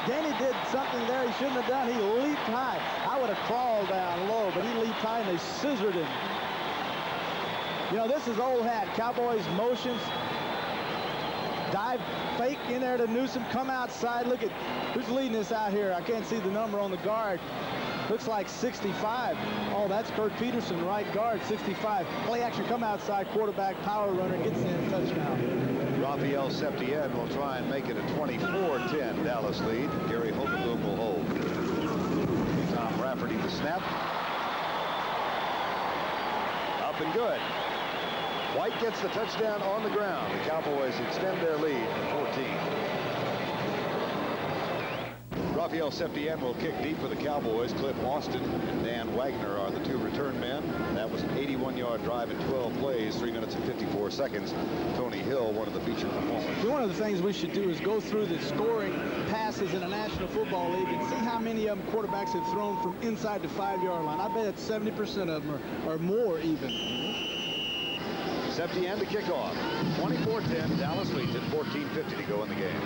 Danny did something there he shouldn't have done. He leaped high. I would have crawled down low, but he leaped high and they scissored him. You know, this is old hat. Cowboys motions. Dive fake in there to Newsome, come outside. Look at who's leading this out here. I can't see the number on the guard. Looks like 65. Oh, that's Kurt Peterson, right guard, 65. Play action, come outside, quarterback, power runner, gets in, touchdown. Rafael Septien will try and make it a 24-10 Dallas lead. Gary Hogenboom will hold. Tom Rafferty the snap. Up and good. White gets the touchdown on the ground. The Cowboys extend their lead to 14. Rafael Septien will kick deep for the Cowboys. Cliff Austin and Dan Wagner are the two return men. That was an 81-yard drive in 12 plays, 3 minutes and 54 seconds. Tony Hill, one of the featured performers. One of the things we should do is go through the scoring passes in the National Football League and see how many of them quarterbacks have thrown from inside the 5-yard line. I bet it's 70% of them or more even. Septien to kick off. 24-10, Dallas leads at 14:50 to go in the game.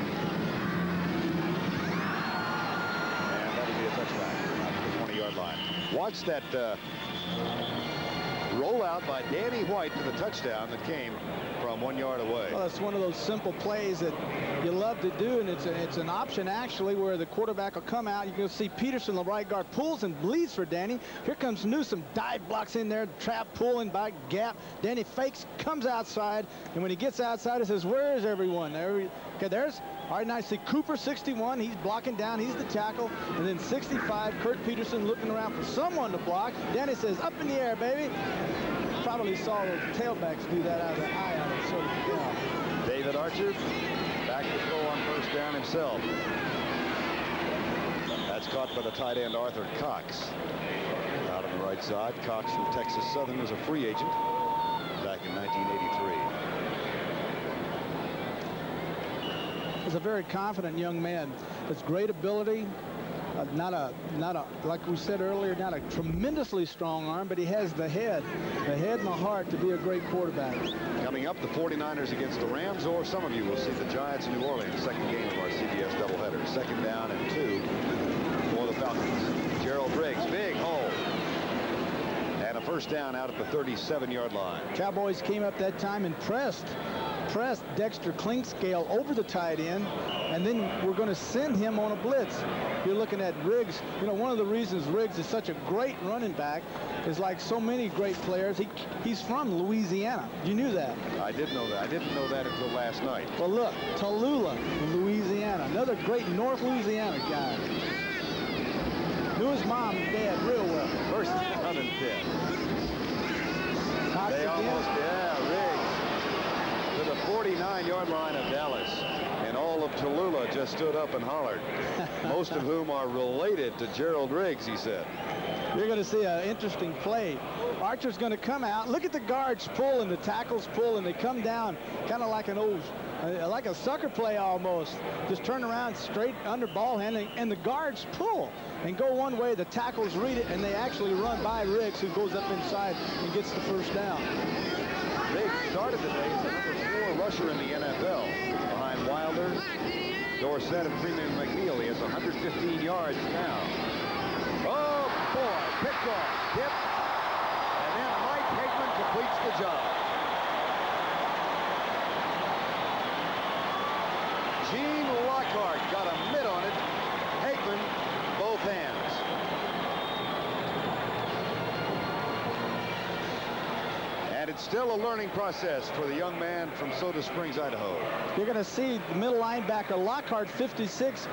Touchback out to the 20-yard line. Watch that rollout by Danny White for the touchdown that came from 1 yard away. Well, it's one of those simple plays that you love to do, and it's an option actually where the quarterback will come out. You can see Peterson, the right guard, pulls and bleeds for Danny. Here comes Newsome, dive blocks in there, trap pulling back gap. Danny fakes, comes outside, and when he gets outside, he says, "Where is everyone?" Okay, there's. All right, now I see Cooper, 61. He's blocking down. He's the tackle. And then 65, Kurt Peterson looking around for someone to block. Danny says, "Up in the air, baby." Probably saw those tailbacks do that out of the eye on it. Sort of, yeah. David Archer back to throw on first down himself. That's caught by the tight end Arthur Cox. Out on the right side, Cox from Texas Southern was a free agent back in 1983. He's a very confident young man. Has great ability. Not a like we said earlier, not a tremendously strong arm, but he has the head and the heart to be a great quarterback. Coming up, the 49ers against the Rams, or some of you will see the Giants in New Orleans, second game of our CBS doubleheader. 2nd down and 2 for the Falcons. Gerald Briggs, big hole. And a first down out at the 37-yard line. Cowboys came up that time and pressed Dexter Clinkscale over the tight end, and then we're going to send him on a blitz. You're looking at Riggs. You know, one of the reasons Riggs is such a great running back is, like so many great players, he's from Louisiana. You knew that? I did know that. I didn't know that until last night. Well, look, Tallulah in Louisiana, another great North Louisiana guy. Knew his mom and dad real well. First down and 10. Cox they again. Almost, Riggs to the 49-yard line of Dallas. And all of Tallulah just stood up and hollered. Most of whom are related to Gerald Riggs, he said. You're going to see an interesting play. Archer's going to come out. Look at the guards pull and the tackles pull, and they come down kind of like an old, like a sucker play almost. Just turn around straight under ball handling, and the guards pull and go one way. The tackles read it, and they actually run by Riggs, who goes up inside and gets the first down. Riggs started the day as the number 4 rusher in the NFL. Behind Wilder, Dorsett, and Freeman McNeil. He has 115 yards now. Oh, boy, picked off, hit, and then Mike Hegman completes the job. Gene Lockhart got a mitt on it. Hegman, both hands. And it's still a learning process for the young man from Soda Springs, Idaho. You're going to see the middle linebacker, Lockhart, 56.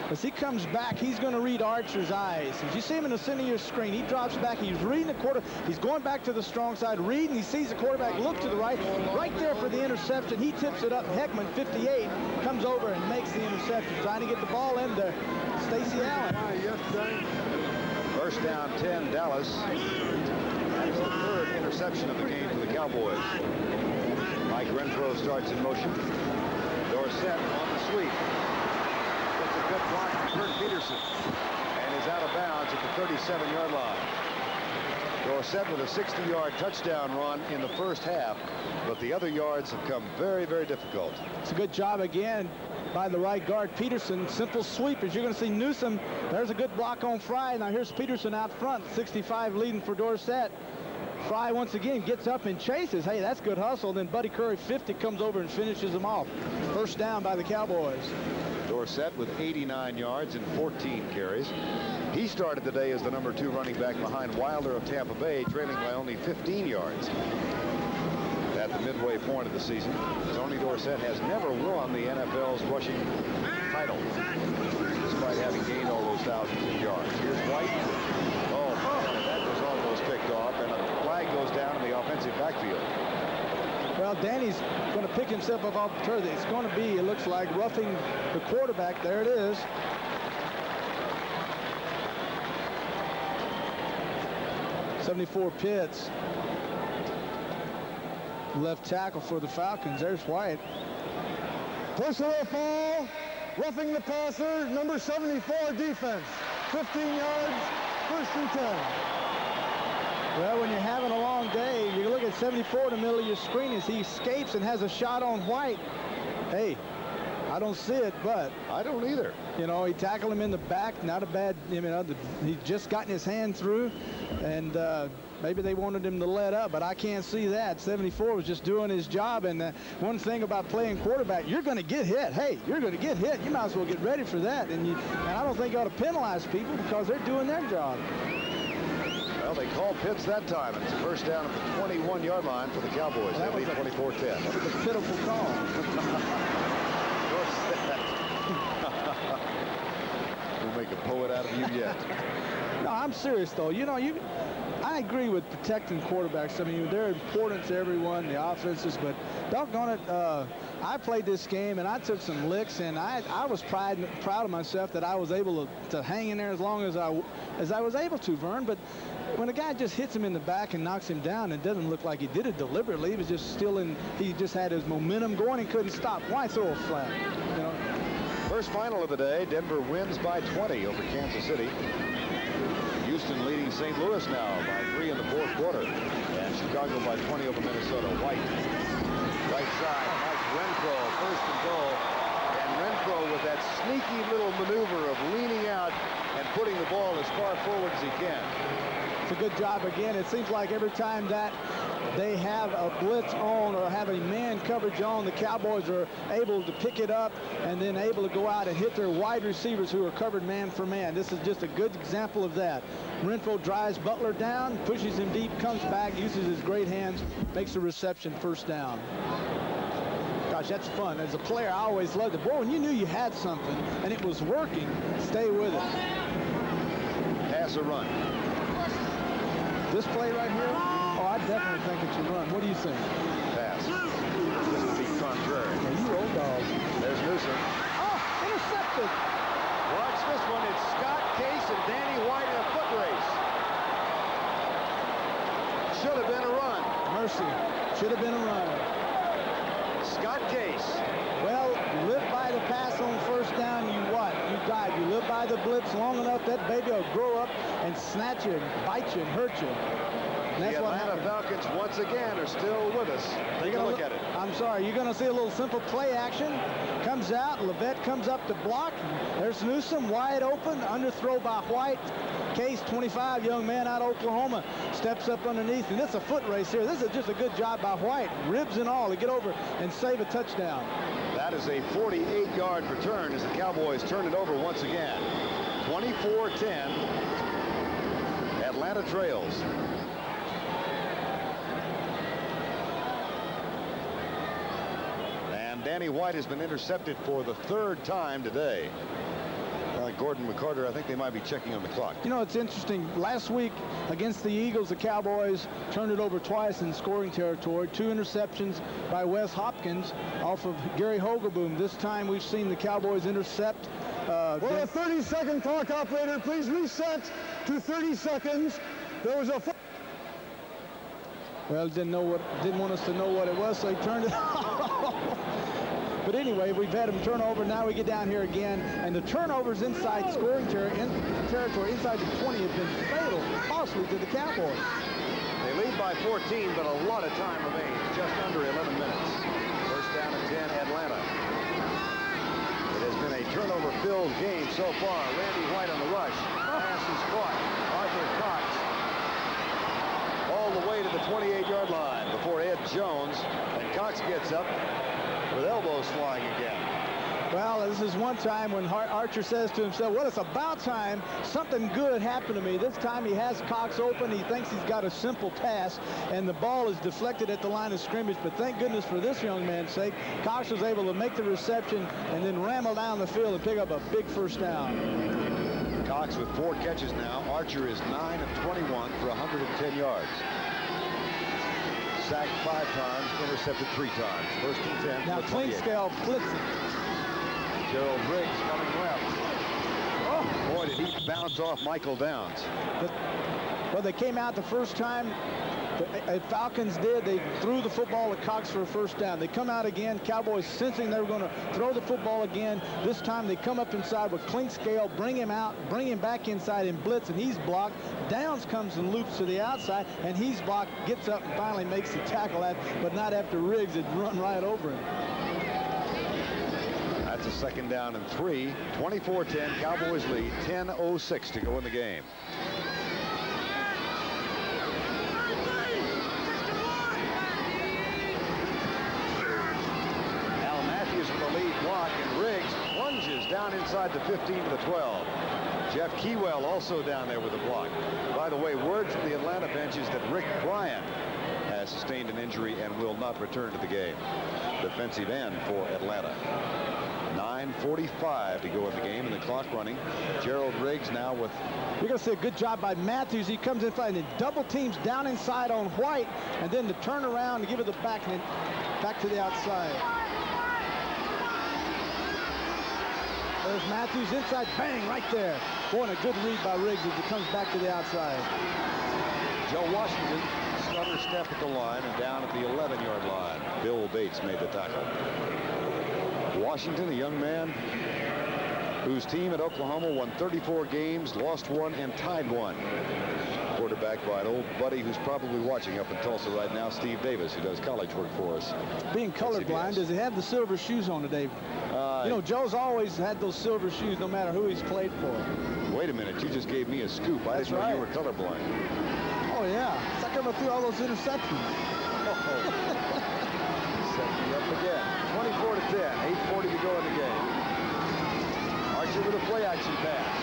As he comes back, he's going to read Archer's eyes. As you see him in the center of your screen, he drops back. He's reading the quarter. He's going back to the strong side, reading. He sees the quarterback look to the right there for the interception. He tips it up. Heckman, 58, comes over and makes the interception, trying to get the ball into Stacy Allen. First down, 10, Dallas. That's the 3rd interception of the game for the Cowboys. Mike Renfro starts in motion. Dorsett on the sweep. Gets a good block from Kurt Peterson and is out of bounds at the 37-yard line. Dorsett with a 60-yard touchdown run in the first half, but the other yards have come very, very difficult. It's a good job again by the right guard, Peterson. Simple sweep. As you're going to see Newsome, there's a good block on Fry. Now here's Peterson out front, 65 leading for Dorsett. Fry once again gets up and chases. Hey, that's good hustle. Then Buddy Curry, 50, comes over and finishes him off. First down by the Cowboys. Dorsett with 89 yards and 14 carries. He started the day as the number 2 running back behind Wilder of Tampa Bay, trailing by only 15 yards. That the midway point of the season. Tony Dorsett has never won the NFL's rushing title, despite having gained all those thousands of yards. Here's White. Oh, man, that was almost picked off, and a flag goes down in the offensive backfield. Well, Danny's going to pick himself up off the turf. It's going to be, it looks like, roughing the quarterback. There it is. '74 Pitts, left tackle for the Falcons. There's White. Personal foul, roughing the passer, number 74 defense. 15 yards, 1st and 10. Well, when you're having a long day, you look at 74 in the middle of your screen as he escapes and has a shot on White. Hey, I don't see it, but I don't either. You know, he tackled him in the back. Not a bad, you know, he just gotten his hand through, and maybe they wanted him to let up, but I can't see that. 74 was just doing his job, and one thing about playing quarterback, you're going to get hit. Hey, you're going to get hit. You might as well get ready for that, and I don't think you ought to penalize people because they're doing their job. Well, they called Pitts that time, and it's a first down at the 21-yard line for the Cowboys. They lead 24-10. That was a pitiful call. We'll make a poet out of you yet. No, I'm serious, though. You know, I agree with protecting quarterbacks. I mean, they're important to everyone, the offenses, but doggone it, I played this game, and I took some licks, and I was proud of myself that I was able to hang in there as long as I was able to, Vern. But when a guy just hits him in the back and knocks him down, it doesn't look like he did it deliberately. He was just still in. He just had his momentum going and couldn't stop. Why throw a flag? You know. First final of the day, Denver wins by 20 over Kansas City. Houston leading St. Louis now by 3 in the 4th quarter. And Chicago by 20 over Minnesota. White. Right side, Mike Renfro, 1st and goal. And Renfro with that sneaky little maneuver of leaning out and putting the ball as far forward as he can. It's a good job again. It seems like every time that they have a blitz on or have a man coverage on, the Cowboys are able to pick it up and then able to go out and hit their wide receivers who are covered man for man. This is just a good example of that. Renfro drives Butler down, pushes him deep, comes back, uses his great hands, makes the reception, first down. Gosh, that's fun. As a player, I always loved it. Boy, when you knew you had something and it was working, stay with it. Pass or run? This play right here, oh, I definitely think it's a run. What do you think? Pass. This would be contrary. Yeah, you old dog. There's Newsom. Oh, intercepted. Watch this one. It's Scott Case and Danny White in a foot race. Should have been a run. Mercy. Should have been a run. Scott Case. Well, you live by the pass on first down, you what? You dive. You live by the blitz long enough, that baby will grow up and snatch you and bite you and hurt you. And that's the what Atlanta Falcons once again are still with us. Take a look at it. I'm sorry. You're going to see a little simple play action. Comes out. Levette comes up to block. There's Newsom wide open. Underthrow by White. Case, 25, young man out of Oklahoma, steps up underneath. And it's a foot race here. This is just a good job by White. Ribs and all to get over and save a touchdown. That is a 48-yard return as the Cowboys turn it over once again. 24-10. Atlanta trails. And Danny White has been intercepted for the 3rd time today. Gordon McCarter, I think they might be checking on the clock. You know, it's interesting. Last week against the Eagles, the Cowboys turned it over twice in scoring territory. 2 interceptions by Wes Hopkins off of Gary Hogelboom. This time we've seen the Cowboys intercept. Well, a 30-second clock, operator. Please reset to 30 seconds. There was a... Well, didn't want us to know what it was, so he turned it off. But anyway, we've had him turn over. Now we get down here again, and the turnovers inside scoring territory inside the 20 have been fatal, costly to the Cowboys. They lead by 14, but a lot of time remains, just under 11 minutes. First down and 10, Atlanta. It has been a turnover-filled game so far. Randy White on the rush. Pass is caught. Arthur Cox all the way to the 28-yard line before Ed Jones, and Cox gets up with elbows flying again. Well, this is one time when Archer says to himself, well, it's about time something good happened to me. This time he has Cox open. He thinks he's got a simple pass, and the ball is deflected at the line of scrimmage. But thank goodness for this young man's sake, Cox was able to make the reception and then ramble down the field and pick up a big first down. Cox with 4 catches now. Archer is 9 of 21 for 110 yards. Sacked 5 times, intercepted 3 times. First and 10. Now Clinkscale blitzing. Gerald Riggs coming left. Oh, boy, did he bounce off Michael Downs. Well, they came out the first time. The Falcons did. They threw the football to Cox for a first down. They come out again. Cowboys sensing they were going to throw the football again. This time they come up inside with Clinkscale, bring him out, bring him back inside and blitz, and he's blocked. Downs comes and loops to the outside, and he's blocked, gets up and finally makes the tackle, but not after Riggs had run right over him. That's a second down and 3. 24-10, Cowboys lead. 10:06 to go in the game. Matthews with the lead block, and Riggs plunges down inside the 15 to the 12. Jeff Keywell also down there with a block. By the way, word from the Atlanta bench is that Rick Bryant has sustained an injury and will not return to the game. Defensive end for Atlanta. 9:45 to go in the game, and the clock running. Gerald Riggs now with... You're going to see a good job by Matthews. He comes in front and double teams down inside on White, and then to turn around and give it the back, and then back to the outside. There's Matthews inside, bang, right there. Boy, and a good read by Riggs as it comes back to the outside. Joe Washington, stutter step at the line and down at the 11-yard line. Bill Bates made the tackle. Washington, a young man whose team at Oklahoma won 34 games, lost 1, and tied 1. Quarterback by an old buddy who's probably watching up in Tulsa right now, Steve Davis, who does college work for us. Being colorblind, does he have the silver shoes on today? You know, Joe's always had those silver shoes no matter who he's played for. Wait a minute, you just gave me a scoop. I didn't know you were colorblind. Oh, yeah. It's like I threw all those interceptions. Set me up again. 24-10, 8:40 to go in the game. Archer with a play-action pass.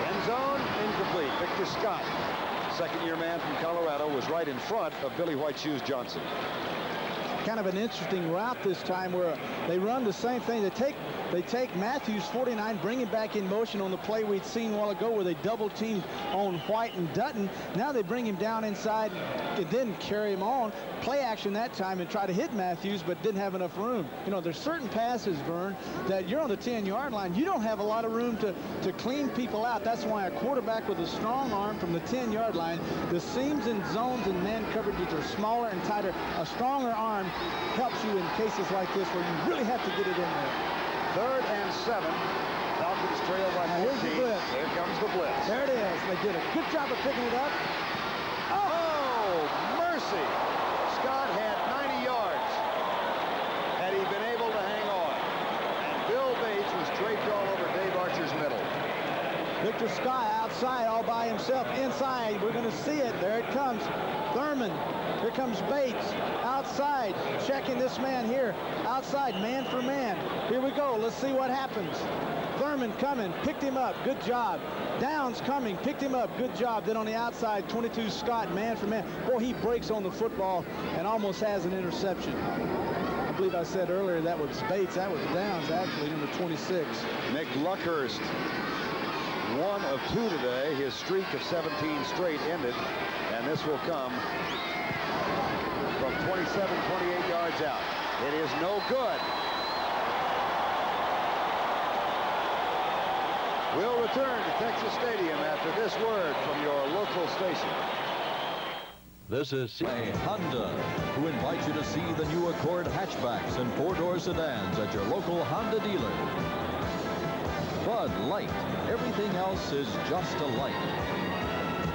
End zone, incomplete. Victor Scott, second-year man from Colorado, was right in front of Billy White Shoes Johnson. Kind of an interesting route this time where they run the same thing. They take Matthews, 49, bring him back in motion on the play we'd seen a while ago where they double teamed on White and Dutton. Now they bring him down inside and then carry him on. Play action that time and try to hit Matthews, but didn't have enough room. You know, there's certain passes, Vern, that you're on the 10-yard line. You don't have a lot of room to clean people out. That's why a quarterback with a strong arm from the 10-yard line, the seams and zones and man coverages are smaller and tighter. A stronger arm helps you in cases like this where you really have to get it in there. 3rd and 7. Falcons trail by 14. Here's the blitz. Here comes the blitz. There it is. They did a good job of picking it up. Oh, mercy. Scott had 90 yards had he been able to hang on. And Bill Bates was draped all over Dave Archer's middle. Victor Scott outside all by himself. Inside, we're going to see it. There it comes. Thurman. Here comes Bates. Outside. Checking this man here. Outside, man for man. Here we go. Let's see what happens. Thurman coming. Picked him up. Good job. Downs coming. Picked him up. Good job. Then on the outside, 22 Scott, man for man. Boy, he breaks on the football and almost has an interception. I believe I said earlier that was Bates. That was Downs, actually, number 26. Mick Luckhurst. 1 of 2 today. His streak of 17 straight ended, and this will come from 27, 28 yards out. It is no good. We'll return to Texas Stadium after this word from your local station. This is Honda, who invites you to see the new Accord hatchbacks and 4-door sedans at your local Honda dealer. Bud Light. Everything else is just a light.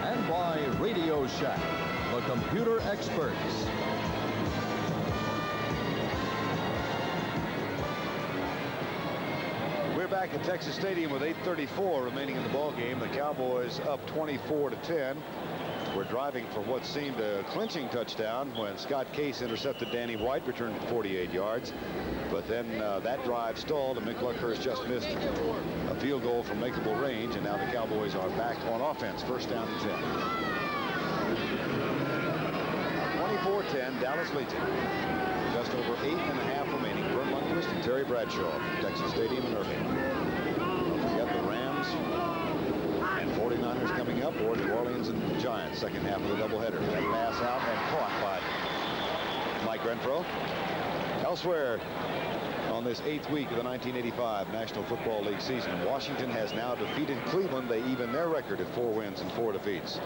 And by Radio Shack, the computer experts. We're back at Texas Stadium with 8:34 remaining in the ball game. The Cowboys up 24-10. were driving for what seemed a clinching touchdown when Scott Case intercepted Danny White, returned it 48 yards. But then that drive stalled, and Mick Luckhurst just missed a field goal from makeable range, and now the Cowboys are back on offense. First down and 10. 24-10, Dallas leads it. Just over 8.5 remaining. Vern Lundquist and Terry Bradshaw from Texas Stadium in Irving. Don't forget the Rams and 49ers coming up, or New Orleans and the Giants, second half of the doubleheader. That pass out and caught by Mike Renfro. Elsewhere on this 8th week of the 1985 National Football League season, Washington has now defeated Cleveland. They even their record at 4 wins and 4 defeats.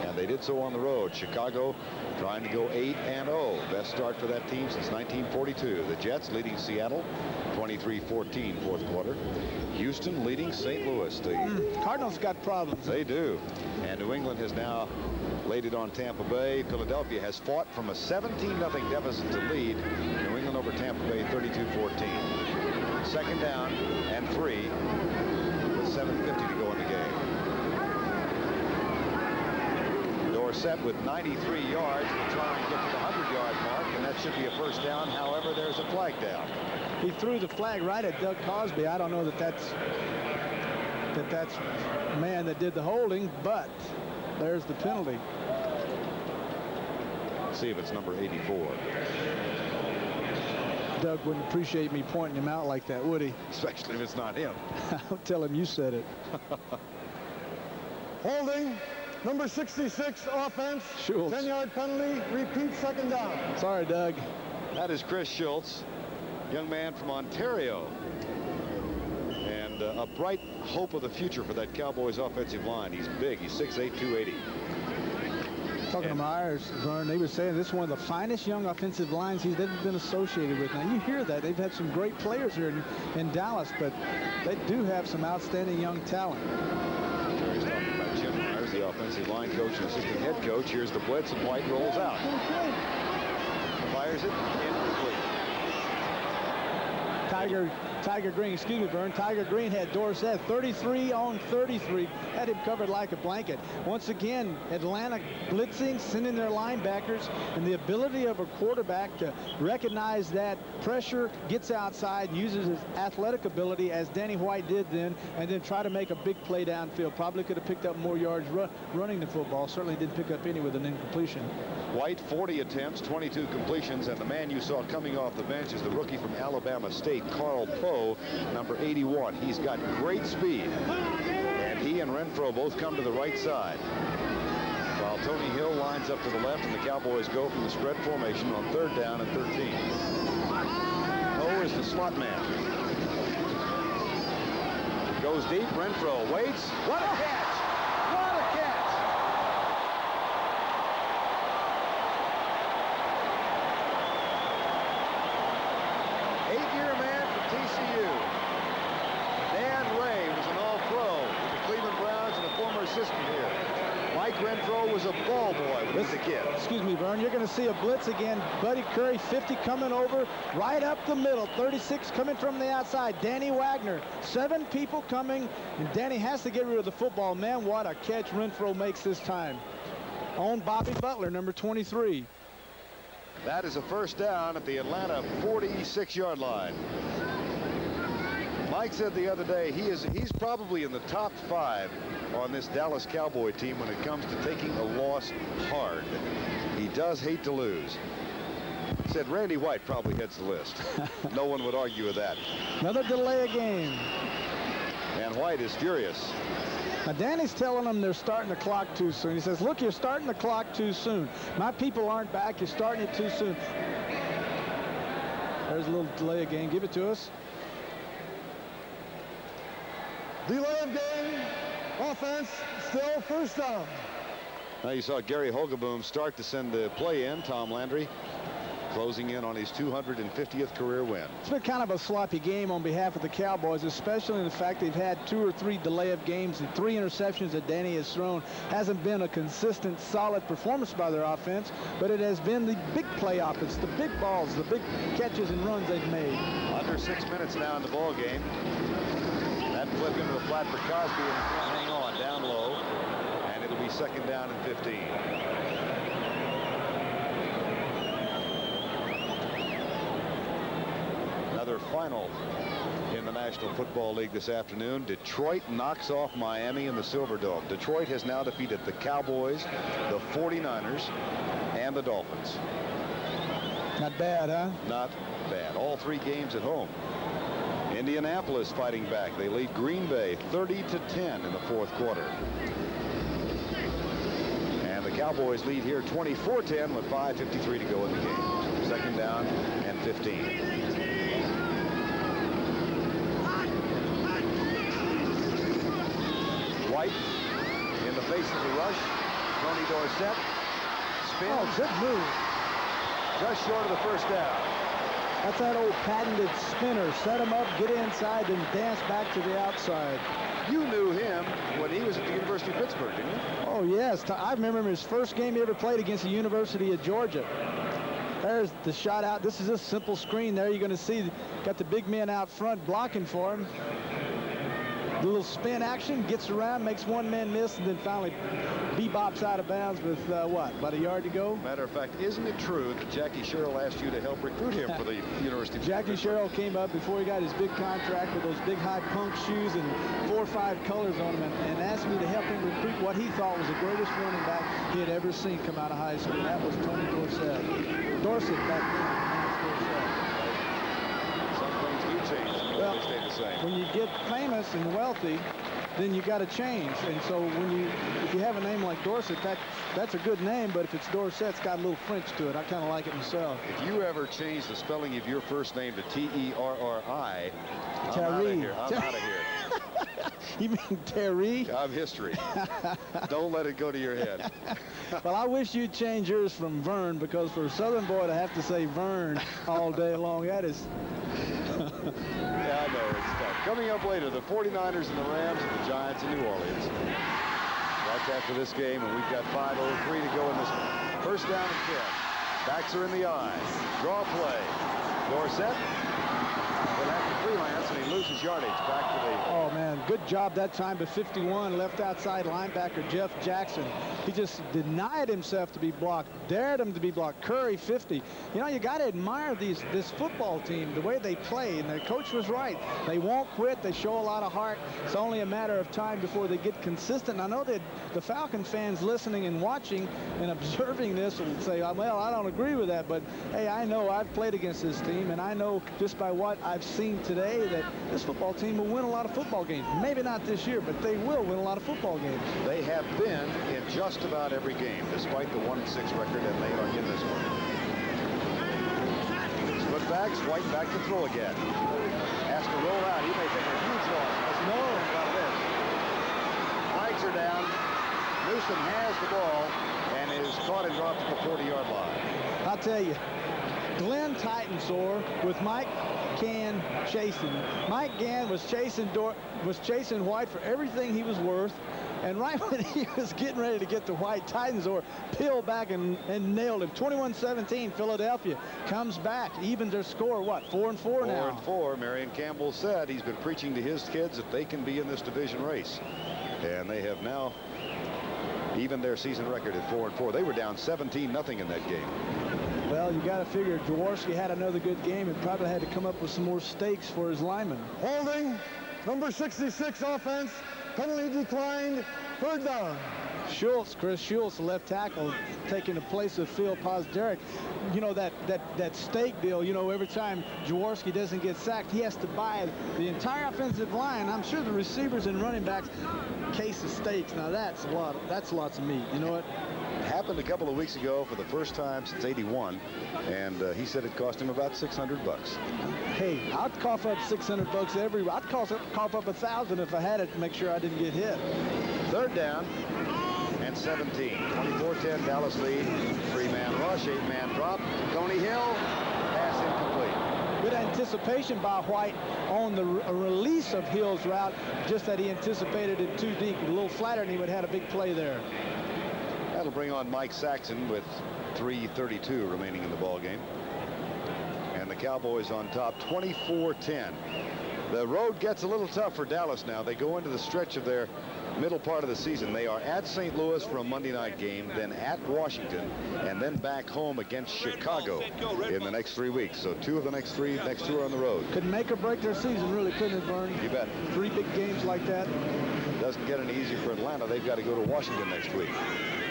And they did so on the road. Chicago trying to go 8-0. Best start for that team since 1942. The Jets leading Seattle 23-14 fourth quarter. Houston leading St. Louis. The Cardinals got problems. They do. And New England has now laid it on Tampa Bay. Philadelphia has fought from a 17-0 deficit to lead New England over Tampa Bay 32-14. Second down and 3 with 7:50 to go in the game. Dorsett with 93 yards will try and get to the 100-yard mark, and that should be a first down. However, there's a flag down. He threw the flag right at Doug Cosby. I don't know that that's the man that did the holding, but there's the penalty. Let's see if it's number 84. Doug wouldn't appreciate me pointing him out like that, would he? Especially if it's not him. I'll tell him you said it. Holding, number 66, offense. Schultz. 10-yard penalty, repeat second down. Sorry, Doug. That is Chris Schultz, young man from Ontario. And a bright hope of the future for that Cowboys offensive line. He's big. He's 6'8", 280. Talking to Myers, Vern, they were saying this is one of the finest young offensive lines he's ever been associated with. Now, you hear that. They've had some great players here in Dallas, but they do have some outstanding young talent. Terry's talking about Jim Myers, the offensive line coach and assistant head coach. Here's the blitz, and White rolls out. Fires it incomplete. Tiger Green, excuse me, Vern. Tiger Green had Dorsett 33 on 33, had him covered like a blanket. Once again, Atlanta blitzing, sending their linebackers, and the ability of a quarterback to recognize that pressure, gets outside, uses his athletic ability as Danny White did then, and then try to make a big play downfield. Probably could have picked up more yards running the football. Certainly didn't pick up any with an incompletion. White, 40 attempts, 22 completions, and the man you saw coming off the bench is the rookie from Alabama State, Carl Poe, number 81. He's got great speed, and he and Renfro both come to the right side, while Tony Hill lines up to the left, and the Cowboys go from the spread formation on 3rd down and 13. Poe is the slot man. Goes deep. Renfro waits. What a catch! What a catch! Eight-year man from TCU. Dan Ray was an all-pro with the Cleveland Browns and a former assistant here. Mike Renfro was a ball boy when he was a kid. Excuse me, Vern. You're going to see a blitz again. Buddy Curry, 50 coming over right up the middle. 36 coming from the outside. Danny Wagner. 7 people coming, and Danny has to get rid of the football. Man, what a catch Renfro makes this time. On Bobby Butler, number 23. That is a first down at the Atlanta 46-yard line. Mike said the other day he's probably in the top 5 on this Dallas Cowboy team when it comes to taking a loss hard. He does hate to lose. Said Randy White probably heads the list. No one would argue with that. Another delay of game. And White is furious. Now, Danny's telling them they're starting the clock too soon. He says, look, you're starting the clock too soon. My people aren't back. You're starting it too soon. There's a little delay of game. Give it to us. Delay of game, offense, still first down. Now you saw Gary Hogaboom start to send the play in. Tom Landry closing in on his 250th career win. It's been kind of a sloppy game on behalf of the Cowboys, especially in the fact they've had 2 or 3 delay of games and 3 interceptions that Danny has thrown. Hasn't been a consistent, solid performance by their offense, but it has been the big play offense, the big balls, the big catches and runs they've made. Under 6 minutes now in the ball game. That flip into a flat for Cosby, and hang on down low, and It'll be 2nd down and 15. Another final in the National Football League this afternoon. Detroit knocks off Miami in the Silverdome. Detroit has now defeated the Cowboys, the 49ers, and the Dolphins. Not bad, huh? Not bad. All 3 games at home. Indianapolis fighting back. They lead Green Bay 30-10 in the 4th quarter. And the Cowboys lead here 24-10 with 5:53 to go in the game. 2nd down and 15. White in the face of the rush. Tony Dorsett spins. Oh, good move. Just short of the 1st down. That's that old patented spinner. Set him up, get inside, and dance back to the outside. You knew him when he was at the University of Pittsburgh, didn't you? Oh, yes. I remember him his first game he ever played against the University of Georgia. There's the shot out. This is a simple screen there. You're going to see got the big men out front blocking for him. The little spin action, gets around, makes one man miss, and then finally bebops out of bounds with, what, about a yard to go? Matter of fact, isn't it true that Jackie Sherrill asked you to help recruit him for the University of Jackie Sherrill came up before he got his big contract with those big high punk shoes and 4 or 5 colors on them and asked me to help him recruit what he thought was the greatest running back he had ever seen come out of high school. That was Tony Dorsett. Dorsett back then. Some things do change. Well, they stay the same. When you get famous and wealthy, then you got to change. And so if you have a name like Dorsett, that's a good name, but if it's Dorsett, it's got a little French to it. I kind of like it myself. If you ever change the spelling of your first name to T-E-R-R-I, I'm out of here. I'm out of here. You mean Terry? I'm history. Don't let it go to your head. Well, I wish you'd change yours from Vern, because for a Southern boy to have to say Vern all day long, that is... Yeah, I know, it's tough. Coming up later, the 49ers and the Rams and the Giants in New Orleans. That's after this game, and we've got 5:03 to go in this one. 1st down and 10. Backs are in the eye. Draw play. Dorsett will have to freelance, and he loses yardage. Back to the... Oh, man, good job that time by 51, left outside linebacker Jeff Jackson. He just denied himself to be blocked, dared him to be blocked. Curry, 50. You know, you got to admire this football team, the way they play, and their coach was right. They won't quit. They show a lot of heart. It's only a matter of time before they get consistent. And I know that the Falcon fans listening and watching and observing this will say, well, I don't agree with that, but hey, I know I've played against this team, and I know just by what I've seen today that this football team will win a lot of football games. Maybe not this year, but they will win a lot of football games. They have been in just about every game, despite the 1-6 record, and they are in this one. Split backs, White back to throw again. Has to roll out. He may take a huge loss. No, about this. Flags are down. Newsom has the ball and is caught and dropped at the 40-yard line. I'll tell you, Glenn Titensor with Mike Gann chasing. Mike Gann was chasing White for everything he was worth. And right when he was getting ready to get to White, Titensor peeled back and nailed him. 21-17, Philadelphia comes back, evens their score, what, 4-4 now? 4-4. Marion Campbell said he's been preaching to his kids that they can be in this division race. And they have now evened their season record at 4-4. They were down 17-0 in that game. Well, you got to figure Jaworski had another good game and probably had to come up with some more stakes for his linemen. Holding, number 66 offense, penalty declined, 3rd down. Chris Schultz, the left tackle, taking the place of Phil Pozderac. You know, that stake deal, you know, every time Jaworski doesn't get sacked, he has to buy the entire offensive line. I'm sure the receivers and running backs case of steaks. Now that's lots of meat. You know what? It happened a couple of weeks ago for the first time since '81, and he said it cost him about $600. Hey, I'd cough up $600 I'd cough up 1,000 if I had it to make sure I didn't get hit. 3rd down and 17. 24-10 Dallas lead. 3-man rush, 8-man drop. Tony Hill, pass incomplete. Good anticipation by White on the release of Hill's route, just that he anticipated it too deep. A little flatter, and he would have had a big play there. That'll bring on Mike Saxon with 3:32 remaining in the ball game. And the Cowboys on top, 24-10. The road gets a little tough for Dallas now. They go into the stretch of their middle part of the season. They are at St. Louis for a Monday night game, then at Washington, and then back home against Chicago in the next 3 weeks. So 2 of the next two are on the road. Could make or break their season, really, couldn't it, Bernie? You bet. 3 big games like that. Doesn't get any easier for Atlanta. They've got to go to Washington next week.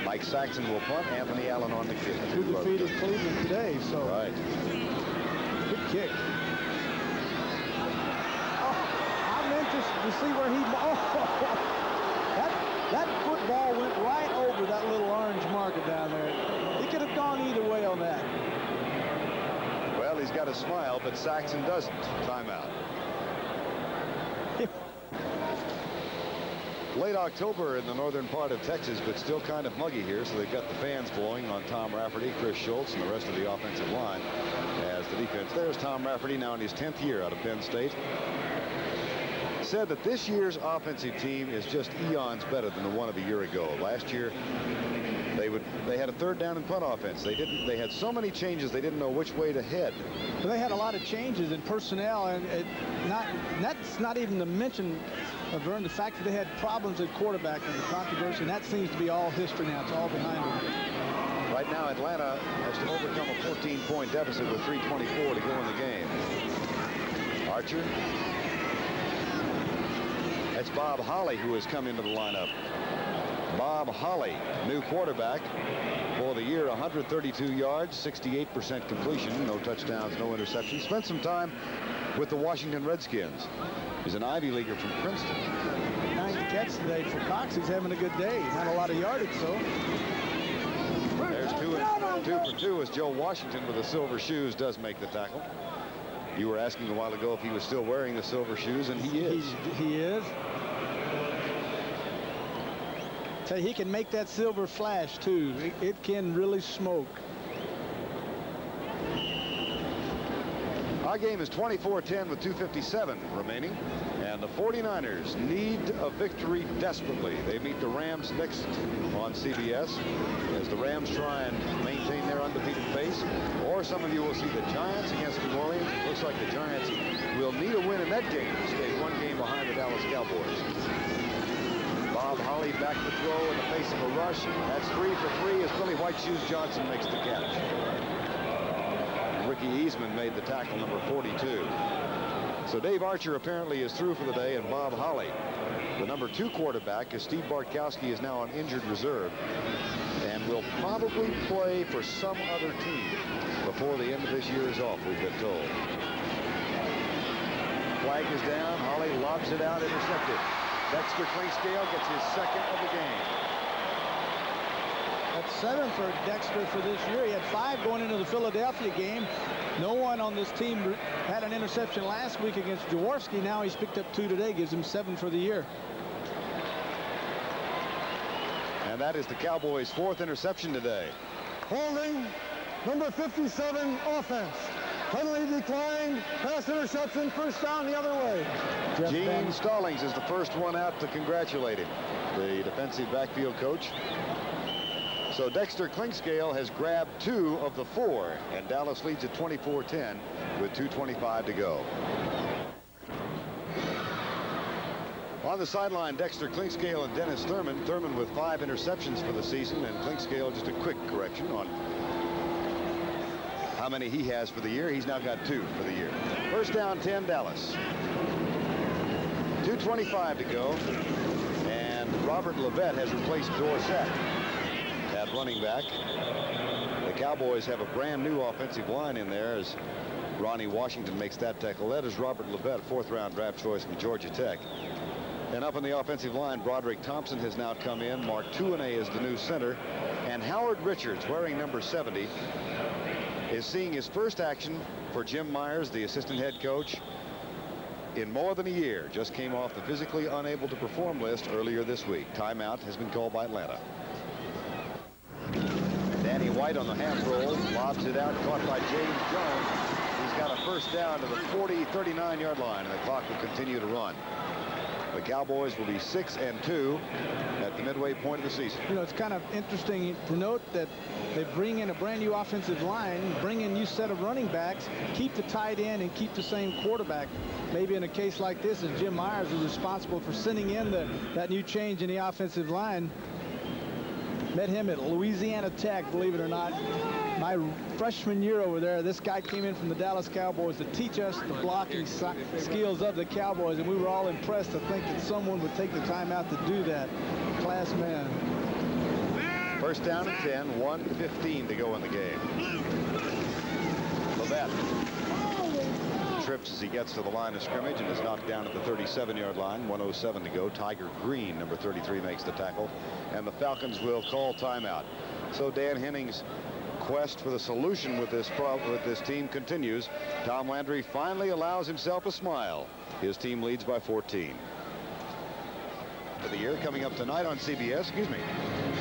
Mike Saxon will punt. Anthony Allen on the kick. Who defeated Cleveland today, so. Right. Good kick. Oh, I'm interested to see where he. Oh, that football went right over that little orange marker down there. He could have gone either way on that. Well, he's got a smile, but Saxon doesn't. Timeout. Late October in the northern part of Texas, but still kind of muggy here, so they've got the fans blowing on Tom Rafferty, Chris Schultz, and the rest of the offensive line as the defense. There's Tom Rafferty, now in his 10th year out of Penn State. Said that this year's offensive team is just eons better than the one of a year ago. Last year, they had a third down and punt offense. They had so many changes they didn't know which way to head. But they had a lot of changes in personnel, and that's not even to mention, Vern, the fact that they had problems at quarterback and the controversy, and that seems to be all history now. It's all behind them. Right now, Atlanta has to overcome a 14-point deficit with 3:24 to go in the game. Archer. That's Bob Holly who has come into the lineup. Bob Holly, new quarterback for the year, 132 yards, 68% completion, no touchdowns, no interceptions. Spent some time with the Washington Redskins. He's an Ivy Leaguer from Princeton. 9 catch today for Cox. He's having a good day. Not a lot of yardage, so. There's 2 for 2 as Joe Washington with the silver shoes does make the tackle. You were asking a while ago if he was still wearing the silver shoes, and he is. He is. Say, he can make that silver flash, too. It can really smoke. Our game is 24-10 with 2:57 remaining, and the 49ers need a victory desperately. They meet the Rams next on CBS as the Rams try and maintain their undefeated pace. Or some of you will see the Giants against New Orleans. It looks like the Giants will need a win in that game to stay 1 game behind the Dallas Cowboys. Bob Holly back to throw in the face of a rush. That's 3 for 3 as Billy White Shoes Johnson makes the catch. Ricky Eastman made the tackle, number 42. So Dave Archer apparently is through for the day, and Bob Holly, the number 2 quarterback, as Steve Bartkowski is now on injured reserve and will probably play for some other team before the end of this year is off, we've been told. Flag is down. Holly lobs it out, intercepted. Dexter Klingscale gets his 2nd of the game. That's 7 for Dexter for this year. He had 5 going into the Philadelphia game. No one on this team had an interception last week against Jaworski. Now he's picked up 2 today, gives him 7 for the year. And that is the Cowboys' 4th interception today. Holding, number 57, offense. Penalty declined, pass interception, first down the other way. Gene Stallings is the first one out to congratulate him, the defensive backfield coach. So Dexter Klingscale has grabbed 2 of the 4, and Dallas leads at 24-10 with 2:25 to go. On the sideline, Dexter Klingscale and Dennis Thurman. Thurman with 5 interceptions for the season, and Klingscale just a quick correction on how many he has for the year. He's now got 2 for the year. First down, 10, Dallas. 2:25 to go, and Robert Levette has replaced Dorsett at running back. The Cowboys have a brand new offensive line in there as Ronnie Washington makes that tackle. That is Robert Levette, 4th-round draft choice from Georgia Tech. And up on the offensive line, Broderick Thompson has now come in. Mark Tuanay is the new center, and Howard Richards, wearing number 70, is seeing his first action for Jim Myers, the assistant head coach, in more than a year. Just came off the physically unable to perform list earlier this week. Timeout has been called by Atlanta. Danny White on the half roll, lobs it out, caught by James Jones. He's got a first down to the 39-yard line, and the clock will continue to run. The Cowboys will be 6-2 at the midway point of the season. You know, it's kind of interesting to note that they bring in a brand new offensive line, bring in a new set of running backs, keep the tight end, and keep the same quarterback. Maybe in a case like this, as Jim Myers is responsible for sending in that new change in the offensive line. Met him at Louisiana Tech, believe it or not. My freshman year over there, this guy came in from the Dallas Cowboys to teach us the blocking skills of the Cowboys, and we were all impressed to think that someone would take the time out to do that. Class man. First down and 10, 1:15 to go in the game. Levette trips as he gets to the line of scrimmage and is knocked down at the 37-yard line. 1:07 to go. Tiger Green, number 33, makes the tackle, and the Falcons will call timeout. So Dan Henning's quest for the solution with this team continues. Tom Landry finally allows himself a smile. His team leads by 14. For the year coming up tonight on CBS,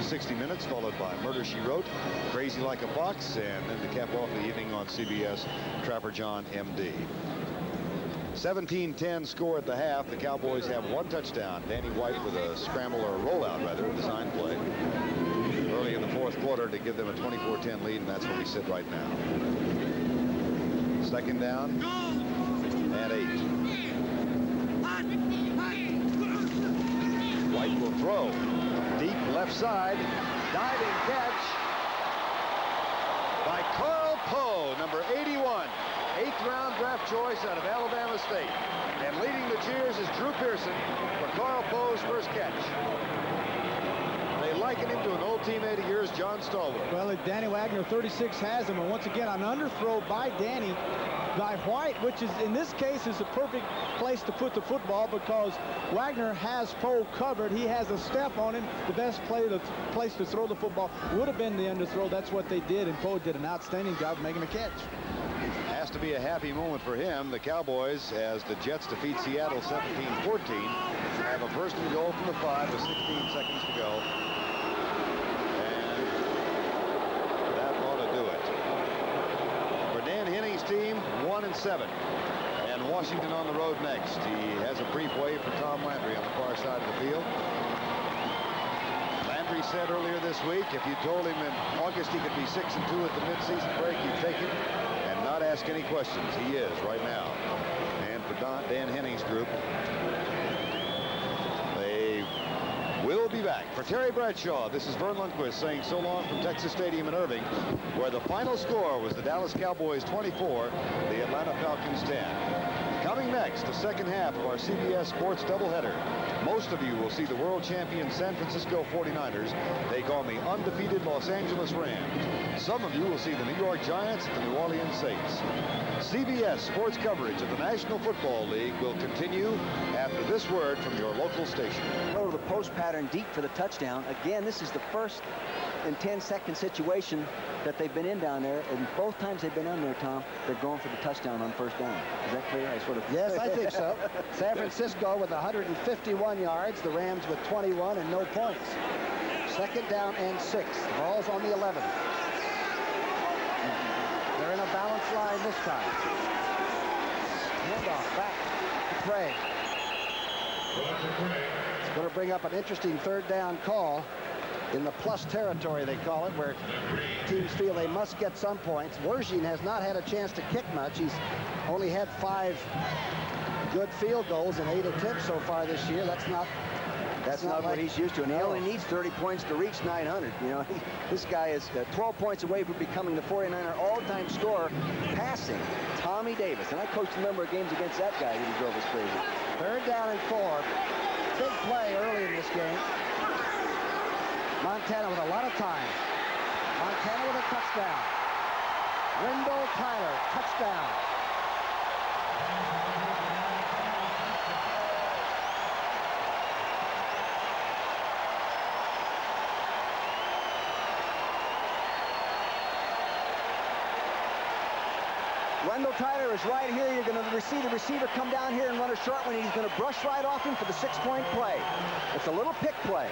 60 Minutes, followed by Murder, She Wrote, Crazy Like a Fox, and then to cap off the evening on CBS, Trapper John, MD. 17-10 score at the half. The Cowboys have one touchdown. Danny White with a scramble, or a rollout rather, a design play early in the fourth quarter to give them a 24-10 lead, and that's where we sit right now. Second down and 8. White will throw. Deep left side. Diving catch by Carl Poe, number 81. 8th round draft choice out of Alabama State. And leading the cheers is Drew Pearson for Carl Poe's first catch. They liken him to an old teammate of yours, John Stallworth. Well, Danny Wagner, 36, has him. And once again, an underthrow by Danny, by White, which is, in this case, is a perfect place to put the football because Wagner has Poe covered. He has a step on him. The best place to throw the football would have been the underthrow. That's what they did, and Poe did an outstanding job of making a catch. Has to be a happy moment for him. The Cowboys, as the Jets defeat Seattle 17-14, have a first and goal from the 5 with 16 seconds to go. And that ought to do it. For Dan Henning's team, 1-7. And Washington on the road next. He has a brief wave for Tom Landry on the far side of the field. Landry said earlier this week, if you told him in August he could be 6-2 at the midseason break, he'd take it. Not ask any questions. He is right now. And for Dan Henning's group, they will be back. For Terry Bradshaw, this is Vern Lundquist saying so long from Texas Stadium in Irving, where the final score was the Dallas Cowboys 24, the Atlanta Falcons 10. Coming next, the second half of our CBS Sports doubleheader. Most of you will see the world champion San Francisco 49ers take on the undefeated Los Angeles Rams. Some of you will see the New York Giants at the New Orleans Saints. CBS Sports coverage of the National Football League will continue after this word from your local station. Go to the post pattern deep for the touchdown. Again, this is the first and 10-second situation that they've been in down there, and both times they've been on there, Tom, they're going for the touchdown on first down. Is that clear? Yes, I think so. San Francisco with 151 yards, the Rams with 21 and no points. Second down and 6. The ball's on the 11. They're in a balanced line this time. Handoff back to Craig. It's going to bring up an interesting third down call in the plus territory, they call it, where teams feel they must get some points. Wergien has not had a chance to kick much. He's only had 5 good field goals in 8 attempts so far this year. That's not what he's used to, and he only needs 30 points to reach 900. You know, this guy is 12 points away from becoming the 49er all-time scorer passing Tommy Davis. And I coached a number of games against that guy. He drove us crazy. Third down and 4. Big play early in this game. Montana with a lot of time. Montana with a touchdown. Wendell Tyler, touchdown. Wendell Tyler is right here. You're going to see the receiver come down here and run a short one. He's going to brush right off him for the 6-point play. It's a little pick play.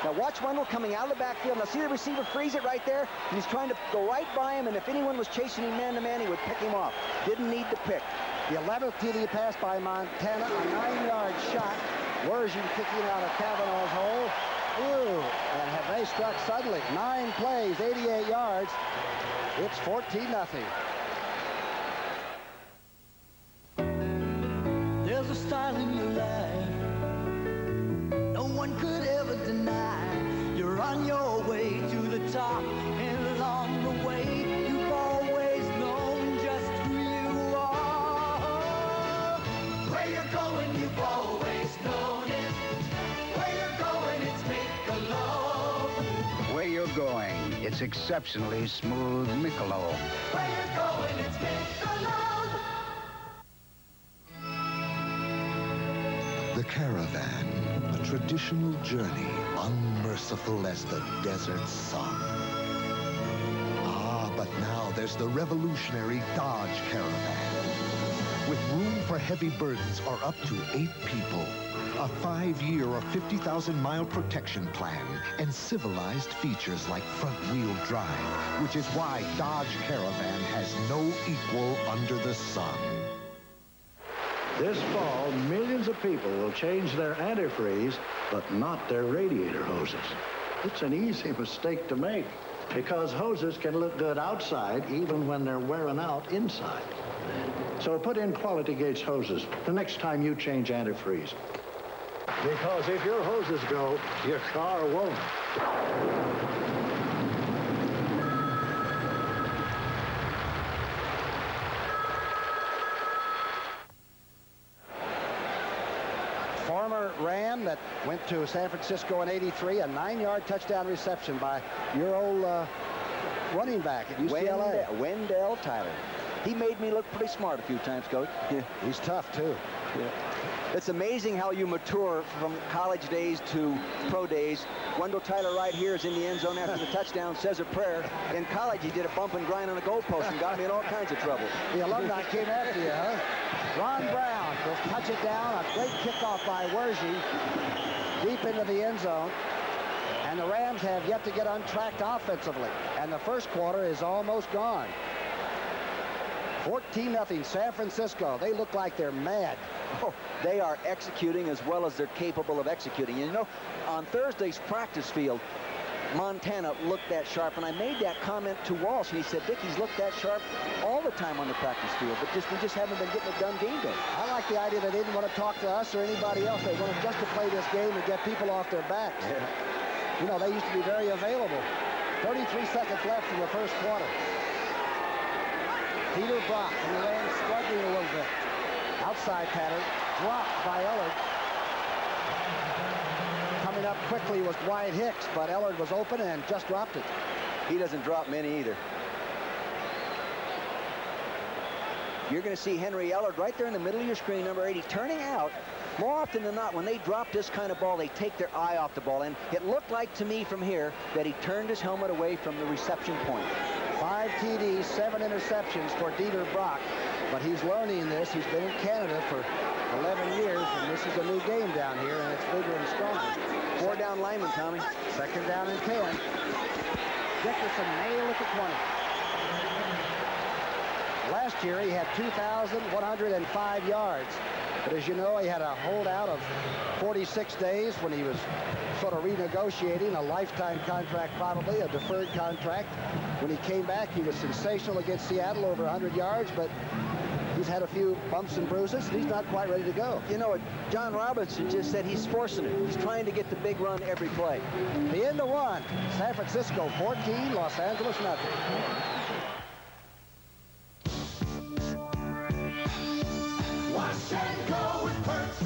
Now watch Wendell coming out of the backfield. Now see the receiver freeze it right there. And he's trying to go right by him, and if anyone was chasing him man-to-man, he would pick him off. Didn't need to pick. The 11th TD pass by Montana, a 9-yard shot Wershing kicking out of Kavanaugh's hole. Ooh, and have they struck suddenly? 9 plays, 88 yards. It's 14-0. There's a style in your life no one could ever deny. You're on your way to the top, and along the way you've always known just who you are. Where you're going, you've always known it. Where you're going, it's Michelob. Where you're going, it's exceptionally smooth Michelob. Where you're going, it's Michelob. The caravan, a traditional journey, unmerciful as the desert sun. Ah, but now there's the revolutionary Dodge Caravan. With room for heavy burdens or up to 8 people. A 5-year or 50,000-mile protection plan and civilized features like front-wheel drive, which is why Dodge Caravan has no equal under the sun. This fall, millions of people will change their antifreeze, but not their radiator hoses. It's an easy mistake to make because hoses can look good outside even when they're wearing out inside. So put in Quality Gates hoses the next time you change antifreeze. Because if your hoses go, your car won't. Former Ram that went to San Francisco in '83, a 9-yard touchdown reception by your old running back at UCLA. Wendell Tyler. He made me look pretty smart a few times, Coach. Yeah. He's tough, too. Yeah. It's amazing how you mature from college days to pro days. Wendell Tyler right here is in the end zone after the touchdown, says a prayer. In college, he did a bump and grind on a goalpost and got me in all kinds of trouble. The alumni came after you, huh? Ron Brown will touch it down. A great kickoff by Wershing deep into the end zone. And the Rams have yet to get untracked offensively. And the first quarter is almost gone. 14-0 San Francisco. They look like they're mad. Oh, they are executing as well as they're capable of executing. You know, on Thursday's practice field, Montana looked that sharp, and I made that comment to Walsh, and he said, Dick, he's looked that sharp all the time on the practice field, but we just haven't been getting it done game day. I like the idea that they didn't want to talk to us or anybody else. They wanted just to play this game and get people off their backs. Yeah. You know, they used to be very available. 33 seconds left in the first quarter. Peter Brock, and the Rams struggling a little bit. Outside pattern, dropped by Ellard. Coming up quickly was Dwight Hicks, but Ellard was open and just dropped it. He doesn't drop many either. You're going to see Henry Ellard right there in the middle of your screen, number 80, turning out. More often than not, when they drop this kind of ball, they take their eye off the ball. And it looked like to me from here that he turned his helmet away from the reception point. 5 TDs, 7 interceptions for Dieter Brock. But he's learning this. He's been in Canada for 11 years, and this is a new game down here, and it's bigger and stronger. 4 down lineman, Tommy. 2nd down and 10. Dickerson nailed at the 20. Last year, he had 2,105 yards. But as you know, he had a holdout of 46 days when he was sort of renegotiating a lifetime contract, probably a deferred contract. When he came back, he was sensational against Seattle, over 100 yards, but he's had a few bumps and bruises, and he's not quite ready to go. You know what? John Robinson just said he's forcing it. He's trying to get the big run every play. The end of 1. San Francisco 14, Los Angeles nothing. Wash and go with Perks.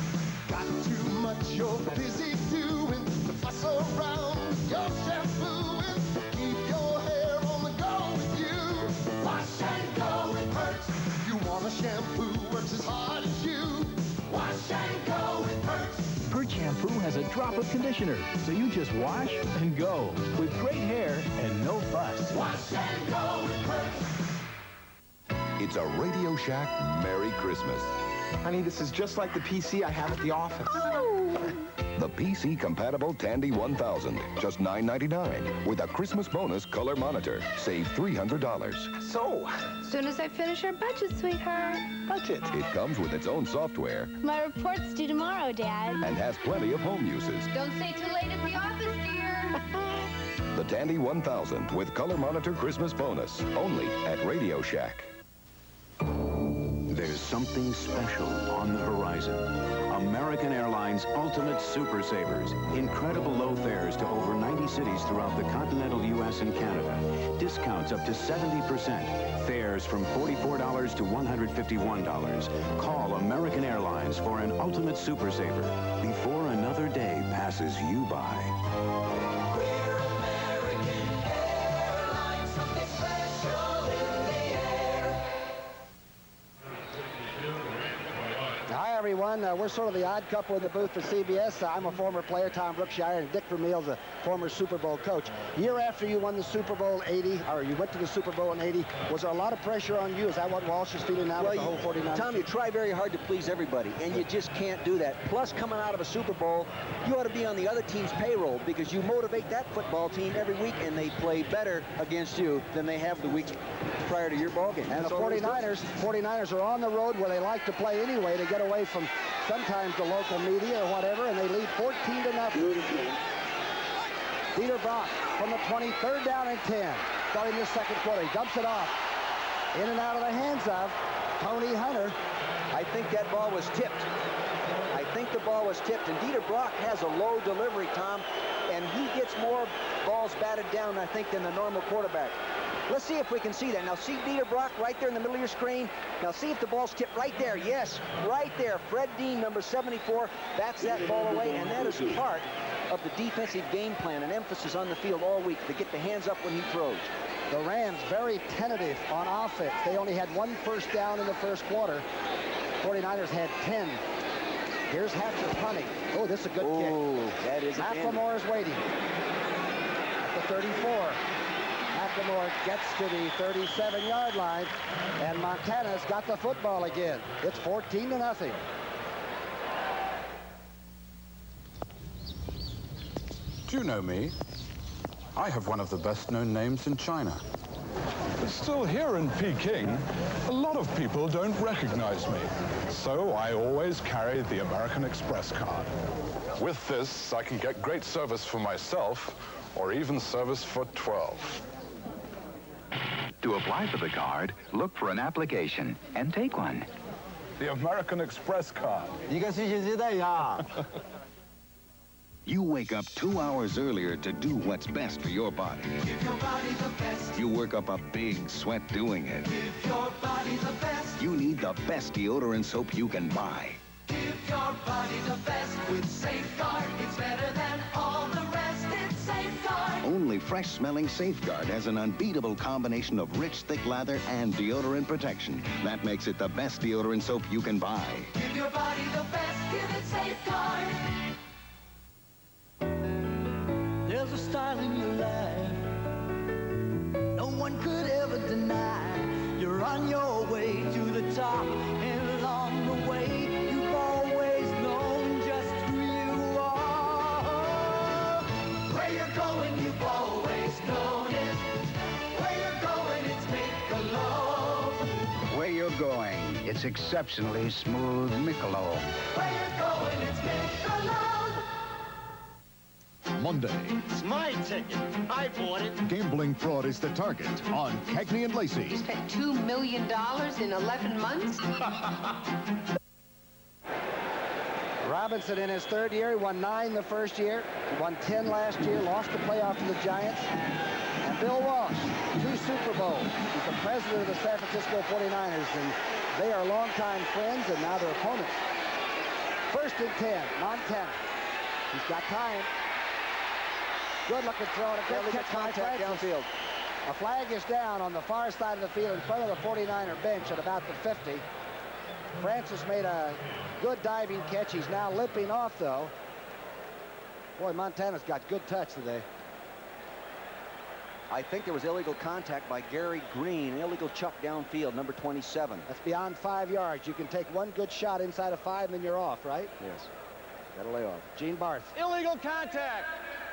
Got too much you're busy doing to fuss around your shampooing. Keep your hair on the go with you. Wash and go with Perks. You want a shampoo works as hard as you. Wash and go with Perks. Perch shampoo has a drop of conditioner, so you just wash and go with great hair and no fuss. Wash and go with Perks. It's a Radio Shack Merry Christmas. Honey, this is just like the PC I have at the office. The PC-compatible Tandy 1000, just $9.99. With a Christmas bonus color monitor, save $300. So, soon as I finish our budget, sweetheart. Budget? It comes with its own software. My report's due tomorrow, Dad. And has plenty of home uses. Don't stay too late at the office, dear. The Tandy 1000 with color monitor Christmas bonus, only at Radio Shack. There's something special on the horizon. American Airlines Ultimate Super Savers. Incredible low fares to over 90 cities throughout the continental U.S. and Canada. Discounts up to 70%. Fares from $44 to $151. Call American Airlines for an Ultimate Super Saver before another day passes you by. Everyone, we're sort of the odd couple in the booth for CBS. I'm a former player, Tom Brookshire, and Dick Vermeil's a former Super Bowl coach. Year after you won the Super Bowl 80, or you went to the Super Bowl in 80, was there a lot of pressure on you? Is that what Walsh is feeling now with the whole 49ers? Tom, you try very hard to please everybody, and you just can't do that. Plus, coming out of a Super Bowl, you ought to be on the other team's payroll because you motivate that football team every week, and they play better against you than they have the weeks prior to your ball game. And the 49ers are on the road where they like to play anyway to get away from sometimes the local media or whatever, and they lead 14-0. Dieter Brock from the 20, third down and 10. Starting this second quarter, he dumps it off. In and out of the hands of Tony Hunter. I think that ball was tipped. I think the ball was tipped, and Dieter Brock has a low delivery, Tom, and he gets more balls batted down, I think, than the normal quarterback. Let's see if we can see that. Now, see Dieter Brock right there in the middle of your screen. Now, see if the ball's tipped right there. Yes, right there. Fred Dean, number 74, bats that ball away, and that is part of the defensive game plan, an emphasis on the field all week to get the hands up when he throws. The Rams very tentative on offense. They only had 1 first down in the first quarter. 49ers had 10. Here's Hatcher punting. Oh, this is a good kick. Oh, that is McLemore is waiting at the 34. McLemore gets to the 37-yard line, and Montana's got the football again. It's 14-0. Do you know me? I have one of the best-known names in China. Still here in Peking, a lot of people don't recognize me, so I always carry the American Express card. With this, I can get great service for myself, or even service for 12. To apply for the card, look for an application and take one. The American Express card. You wake up 2 hours earlier to do what's best for your body. Give your body the best. You work up a big sweat doing it. Give your body the best. You need the best deodorant soap you can buy. Give your body the best with Safeguard. It's better than all the rest. It's Safeguard. Only fresh-smelling Safeguard has an unbeatable combination of rich, thick lather and deodorant protection. That makes it the best deodorant soap you can buy. Give your body the best. Give it Safeguard. There's a style in your life no one could ever deny. You're on your way to the top, and along the way you've always known just who you are. Where you're going, you've always known it. Where you're going, it's Michelob. Where you're going, it's exceptionally smooth Michelob. Where you're going, it's Michelob. Monday. It's my ticket. I bought it. Gambling fraud is the target on Cagney and Lacey. You spent $2 million in 11 months? Robinson in his third year. He won 9 the first year. He won 10 last year. Lost the playoff to the Giants. And Bill Walsh, 2 Super Bowls. He's the president of the San Francisco 49ers. And they are longtime friends and now they're opponents. First and 10, Montana. He's got time. Good looking throw and a good catch by contact downfield. A flag is down on the far side of the field in front of the 49er bench at about the 50. Francis made a good diving catch. He's now limping off, though. Boy, Montana's got good touch today. I think there was illegal contact by Gary Green, illegal chuck downfield, number 27. That's beyond 5 yards. You can take one good shot inside of 5, and then you're off, right? Yes. Got to lay off. Gene Barth. Illegal contact.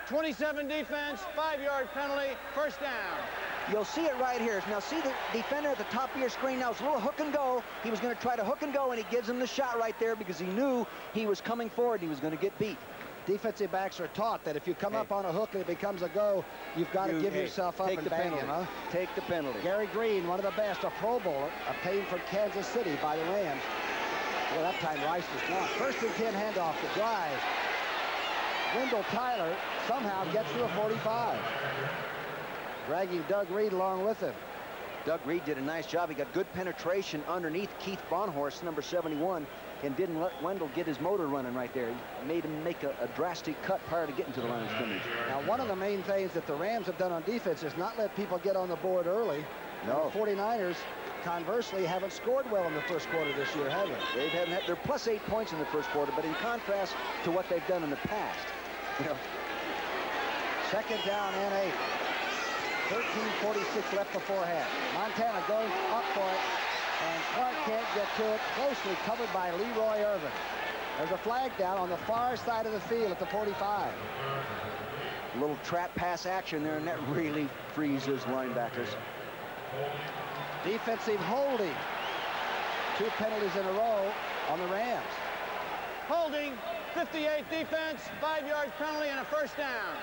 27 defense, 5-yard penalty, first down. You'll see it right here. Now see the defender at the top of your screen now. It's a little hook and go. He was going to try to hook and go, and he gives him the shot right there because he knew he was coming forward. He was going to get beat. Defensive backs are taught that if you come up on a hook and it becomes a go, you've got to give yourself up and bang him, huh? Take the penalty. Gary Green, one of the best, a Pro Bowler, obtained from Kansas City by the Rams. Well, that time Rice was gone. 1st and 10 handoff to drive. Wendell Tyler somehow gets to the 45. Dragging Doug Reed along with him. Doug Reed did a nice job. He got good penetration underneath Keith Bonhorst, number 71, and didn't let Wendell get his motor running right there. He made him make a drastic cut prior to getting to the line of scrimmage. Now, one of the main things that the Rams have done on defense is not let people get on the board early. No. The 49ers, conversely, haven't scored well in the first quarter this year, have they? They're plus 8 points in the first quarter, but in contrast to what they've done in the past. You know. 2nd down and 8. 13:46 left before half. Montana going up for it, and Clark can't get to it. Closely covered by Leroy Irvin. There's a flag down on the far side of the field at the 45. A little trap pass action there, and that really frees those linebackers. Defensive holding. 2 penalties in a row on the Rams. Holding, 58 defense, 5-yard penalty, and a first down.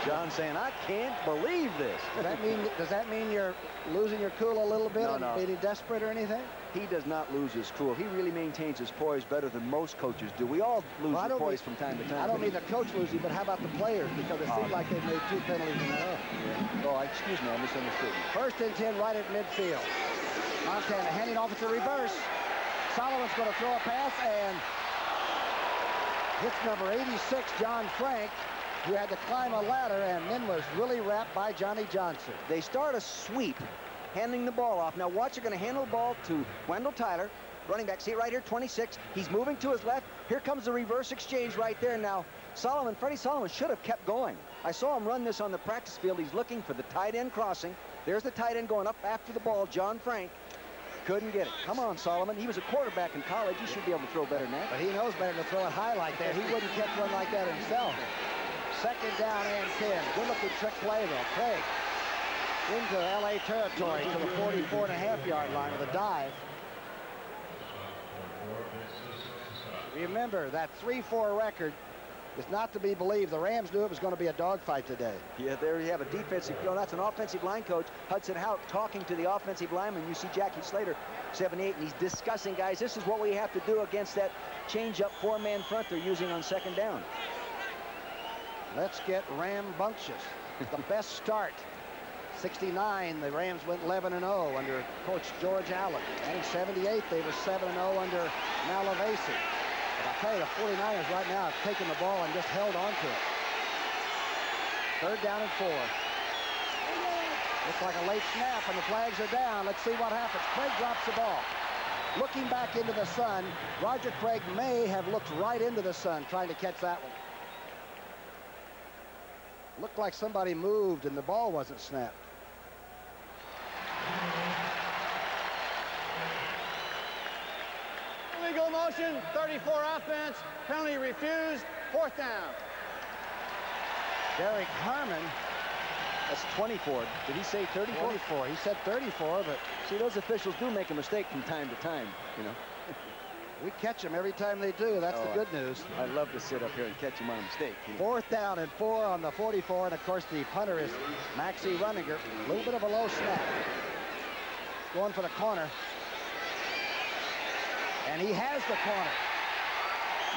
John saying, I can't believe this. Does that mean you're losing your cool a little bit No, and no. being desperate or anything? He does not lose his cool. He really maintains his poise better than most coaches do. We all lose our poise from time to time. I don't mean the coach losing, but how about the players? Because it seems like they've made 2 penalties in a row. Yeah. Oh, excuse me, I misunderstood. 1st and 10 right at midfield. Montana handing off. It's a reverse. Solomon's going to throw a pass and hits number 86, John Frank, who had to climb a ladder and then was really wrapped by Johnny Johnson. They start a sweep, handing the ball off. Now watch, they're going to hand the ball to Wendell Tyler, running back. See it right here, 26. He's moving to his left. Here comes the reverse exchange right there. Now Freddie Solomon should have kept going. I saw him run this on the practice field. He's looking for the tight end crossing. There's the tight end going up after the ball, John Frank. Couldn't get it. Come on, Solomon. He was a quarterback in college. He should be able to throw better than that. But he knows better to throw it high like that. He wouldn't catch one like that himself. 2nd down and 10. Good-looking trick play, though. Craig into L.A. territory to the 44.5-yard line with a dive. Remember, that 3-4 record is not to be believed. The Rams knew it was going to be a dogfight today. Yeah, there you have a defensive, that's an offensive line coach, Hudson Houck, talking to the offensive lineman. You see Jackie Slater, 78, and he's discussing, guys, this is what we have to do against that change-up 4-man front they're using on 2nd down. Let's get rambunctious. The best start. 69, the Rams went 11-0 under Coach George Allen. And in 78, they were 7-0 under Malavasi. But I'll tell you, the 49ers right now have taken the ball and just held on to it. 3rd down and 4. Looks like a late snap, and the flags are down. Let's see what happens. Craig drops the ball. Looking back into the sun, Roger Craig may have looked right into the sun trying to catch that one. Looked like somebody moved and the ball wasn't snapped. Illegal motion, 34 offense, penalty refused, 4th down. Derek Harmon. That's 24. Did he say 34? 24. He said 34, but see, those officials do make a mistake from time to time, you know. We catch them every time they do. That's the good news. I'd love to sit up here and catch them on a mistake. 4th down and 4 on the 44, and of course the punter is Maxie Runninger. A little bit of a low snap. Going for the corner. And he has the corner.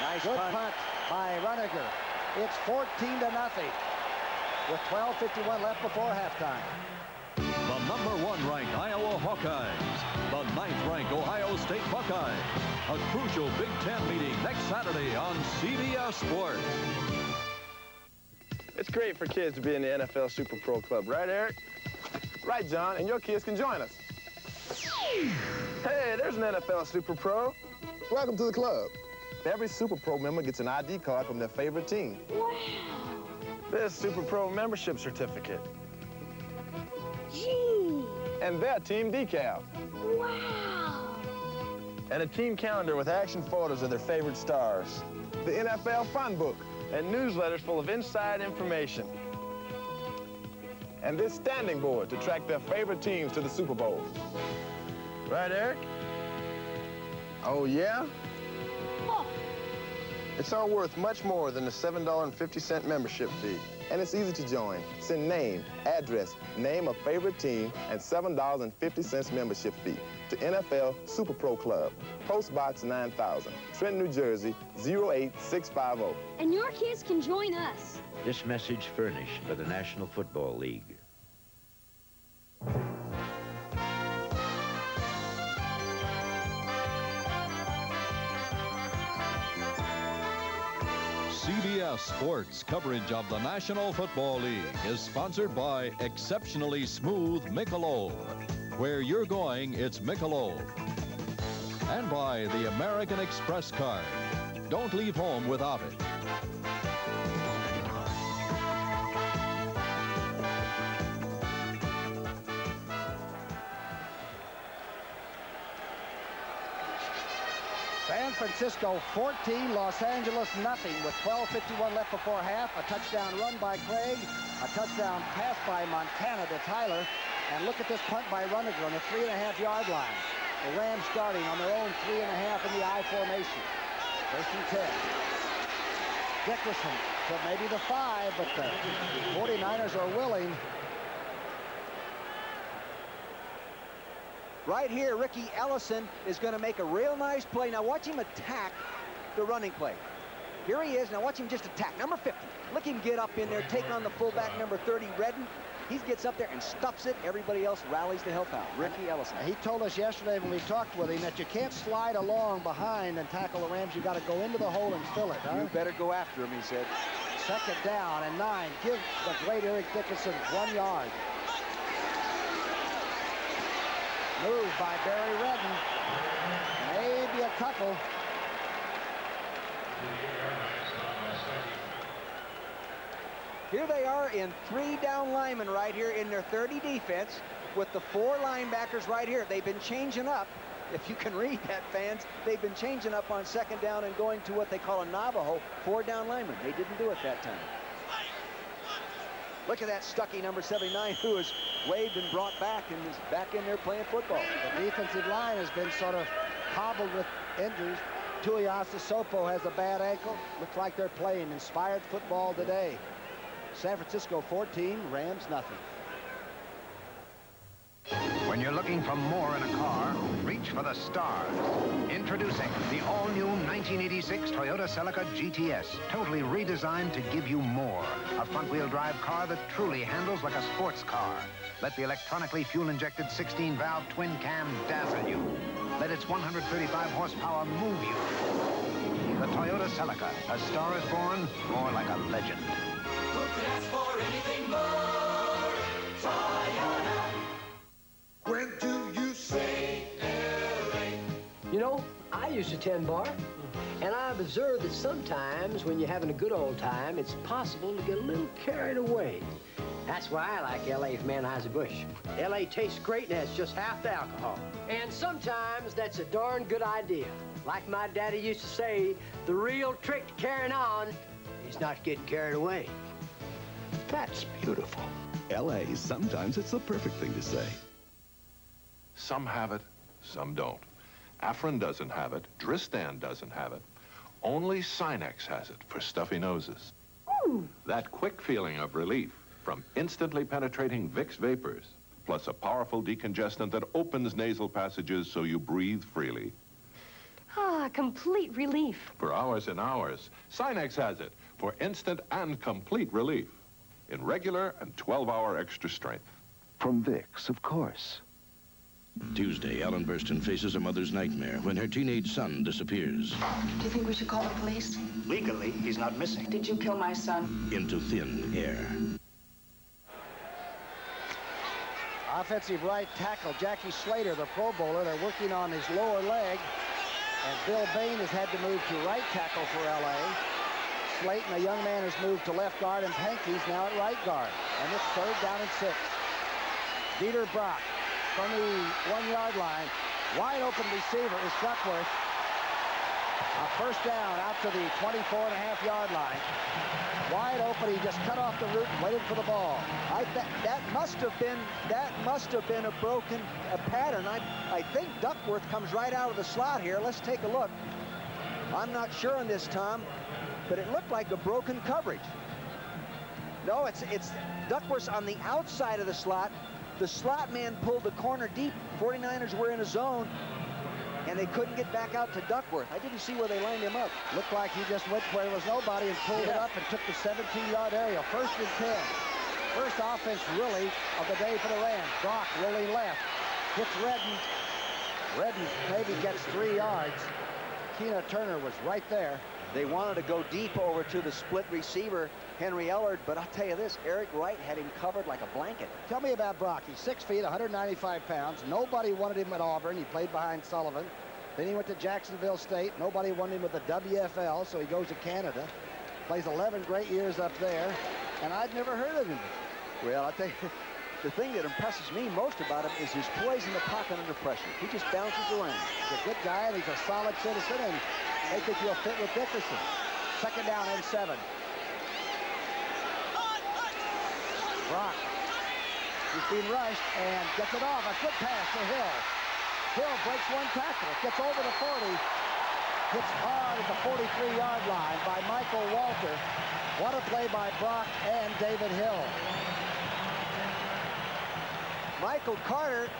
Nice good punt by Runninger. It's 14-0 with 12:51 left before halftime. The #1 ranked Iowa Hawkeyes, the 9th ranked Ohio State Buckeyes. A crucial Big Ten meeting next Saturday on CBS Sports. It's great for kids to be in the NFL Super Pro Club, right, Eric? Right, John, and your kids can join us. Hey, there's an NFL Super Pro. Welcome to the club. Every Super Pro member gets an ID card from their favorite team. Wow. This Super Pro membership certificate. Gee! And their team decal. Wow! And a team calendar with action photos of their favorite stars. The NFL Fun Book and newsletters full of inside information. And this standing board to track their favorite teams to the Super Bowl. Right, Eric? Oh, yeah? Oh. It's all worth much more than the $7.50 membership fee. And it's easy to join. Send name, address, name a favorite team, and $7.50 membership fee to NFL Super Pro Club, Post Box 9000, Trenton, New Jersey, 08650. And your kids can join us. This message furnished by the National Football League. CBS Sports coverage of the National Football League is sponsored by exceptionally smooth Michelob. Where you're going, it's Michelob. And by the American Express card. Don't leave home without it. San Francisco 14, Los Angeles nothing with 12:51 left before half. A touchdown run by Craig, a touchdown pass by Montana to Tyler. And look at this punt by Runniger on the 3.5-yard line. The Rams starting on their own 3.5 in the I formation. First and 10. Dickerson to maybe the 5, but the 49ers are willing. Right here, Ricky Ellison is going to make a real nice play. Now watch him attack the running play. Here he is. Now watch him just attack. Number 50. Look him get up in there, take on the fullback, number 30, Redden. He gets up there and stuffs it. Everybody else rallies to help out. Ricky Ellison. He told us yesterday when we talked with him that you can't slide along behind and tackle the Rams. You got to go into the hole and fill it. Huh? You better go after him, he said. Second down and 9. Give the great Eric Dickerson 1 yard. Moved by Barry Redden. Maybe a couple. Here they are in 3 down linemen right here in their 30 defense with the 4 linebackers right here. They've been changing up. If you can read that, fans, they've been changing up on second down and going to what they call a Navajo 4 down lineman. They didn't do it that time. Look at that Stuckey, number 79, who is waved and brought back and is back in there playing football. The defensive line has been sort of hobbled with injuries. Tuiasa Sopo has a bad ankle. Looks like they're playing inspired football today. San Francisco 14, Rams nothing. When you're looking for more in a car, reach for the stars. Introducing the all-new 1986 Toyota Celica GTS, totally redesigned to give you more. A front-wheel drive car that truly handles like a sports car. Let the electronically fuel-injected 16-valve twin-cam dazzle you. Let its 135 horsepower move you. The Toyota Celica, a star is born, more like a legend. Who could ask for anything more? Toyota. When do you say LA? You know, I used to 10 bar, and I've observed that sometimes when you're having a good old time, it's possible to get a little carried away. That's why I like LA from Anheuser-Busch. LA tastes great and has just half the alcohol. And sometimes that's a darn good idea. Like my daddy used to say, the real trick to carrying on is not getting carried away. That's beautiful. LA, sometimes it's the perfect thing to say. Some have it, some don't. Afrin doesn't have it, Dristan doesn't have it. Only Sinex has it for stuffy noses. Ooh. That quick feeling of relief from instantly penetrating Vicks vapors, plus a powerful decongestant that opens nasal passages so you breathe freely. Ah, complete relief. For hours and hours, Sinex has it for instant and complete relief in regular and 12-hour extra strength. From Vicks, of course. Tuesday, Ellen Burstyn faces a mother's nightmare when her teenage son disappears. Do you think we should call the police? Legally, he's not missing. Did you kill my son? Into thin air. Offensive right tackle Jackie Slater, the Pro Bowler. They're working on his lower leg. And Bill Bain has had to move to right tackle for LA. Slayton, a young man, has moved to left guard, and Pankey's now at right guard. And it's 3rd down and 6. Dieter Brock from the 1-yard line. Wide open receiver is Duckworth. A first down out to the 24.5-yard line. Wide open, he just cut off the route and waited for the ball. That must have been a broken pattern. I think Duckworth comes right out of the slot here. Let's take a look. I'm not sure on this, Tom, but it looked like a broken coverage. No, it's Duckworth's on the outside of the slot. The slot man pulled the corner deep. 49ers were in a zone, and they couldn't get back out to Duckworth. I didn't see where they lined him up. Looked like he just went where there was nobody and pulled it up and took the 17-yard area. 1st and 10. First offense, really, of the day for the Rams. Brock rolling left. Hits Redden. Redden maybe gets 3 yards. Keena Turner was right there. They wanted to go deep over to the split receiver, Henry Ellard, but I'll tell you this, Eric Wright had him covered like a blanket. Tell me about Brock. He's 6 feet, 195 pounds. Nobody wanted him at Auburn. He played behind Sullivan. Then he went to Jacksonville State. Nobody wanted him with the WFL, so he goes to Canada. Plays 11 great years up there, and I'd never heard of him. Well, I tell you, the thing that impresses me most about him is his poise in the pocket under pressure. He just bounces around. He's a good guy, and he's a solid citizen, and they think he'll fit with Dickerson. 2nd down and 7. Brock. He's being rushed and gets it off. A good pass to Hill. Hill breaks 1 tackle. Gets over the 40. Hits hard at the 43-yard line by Michael Walter. What a play by Brock and David Hill. Michael Carter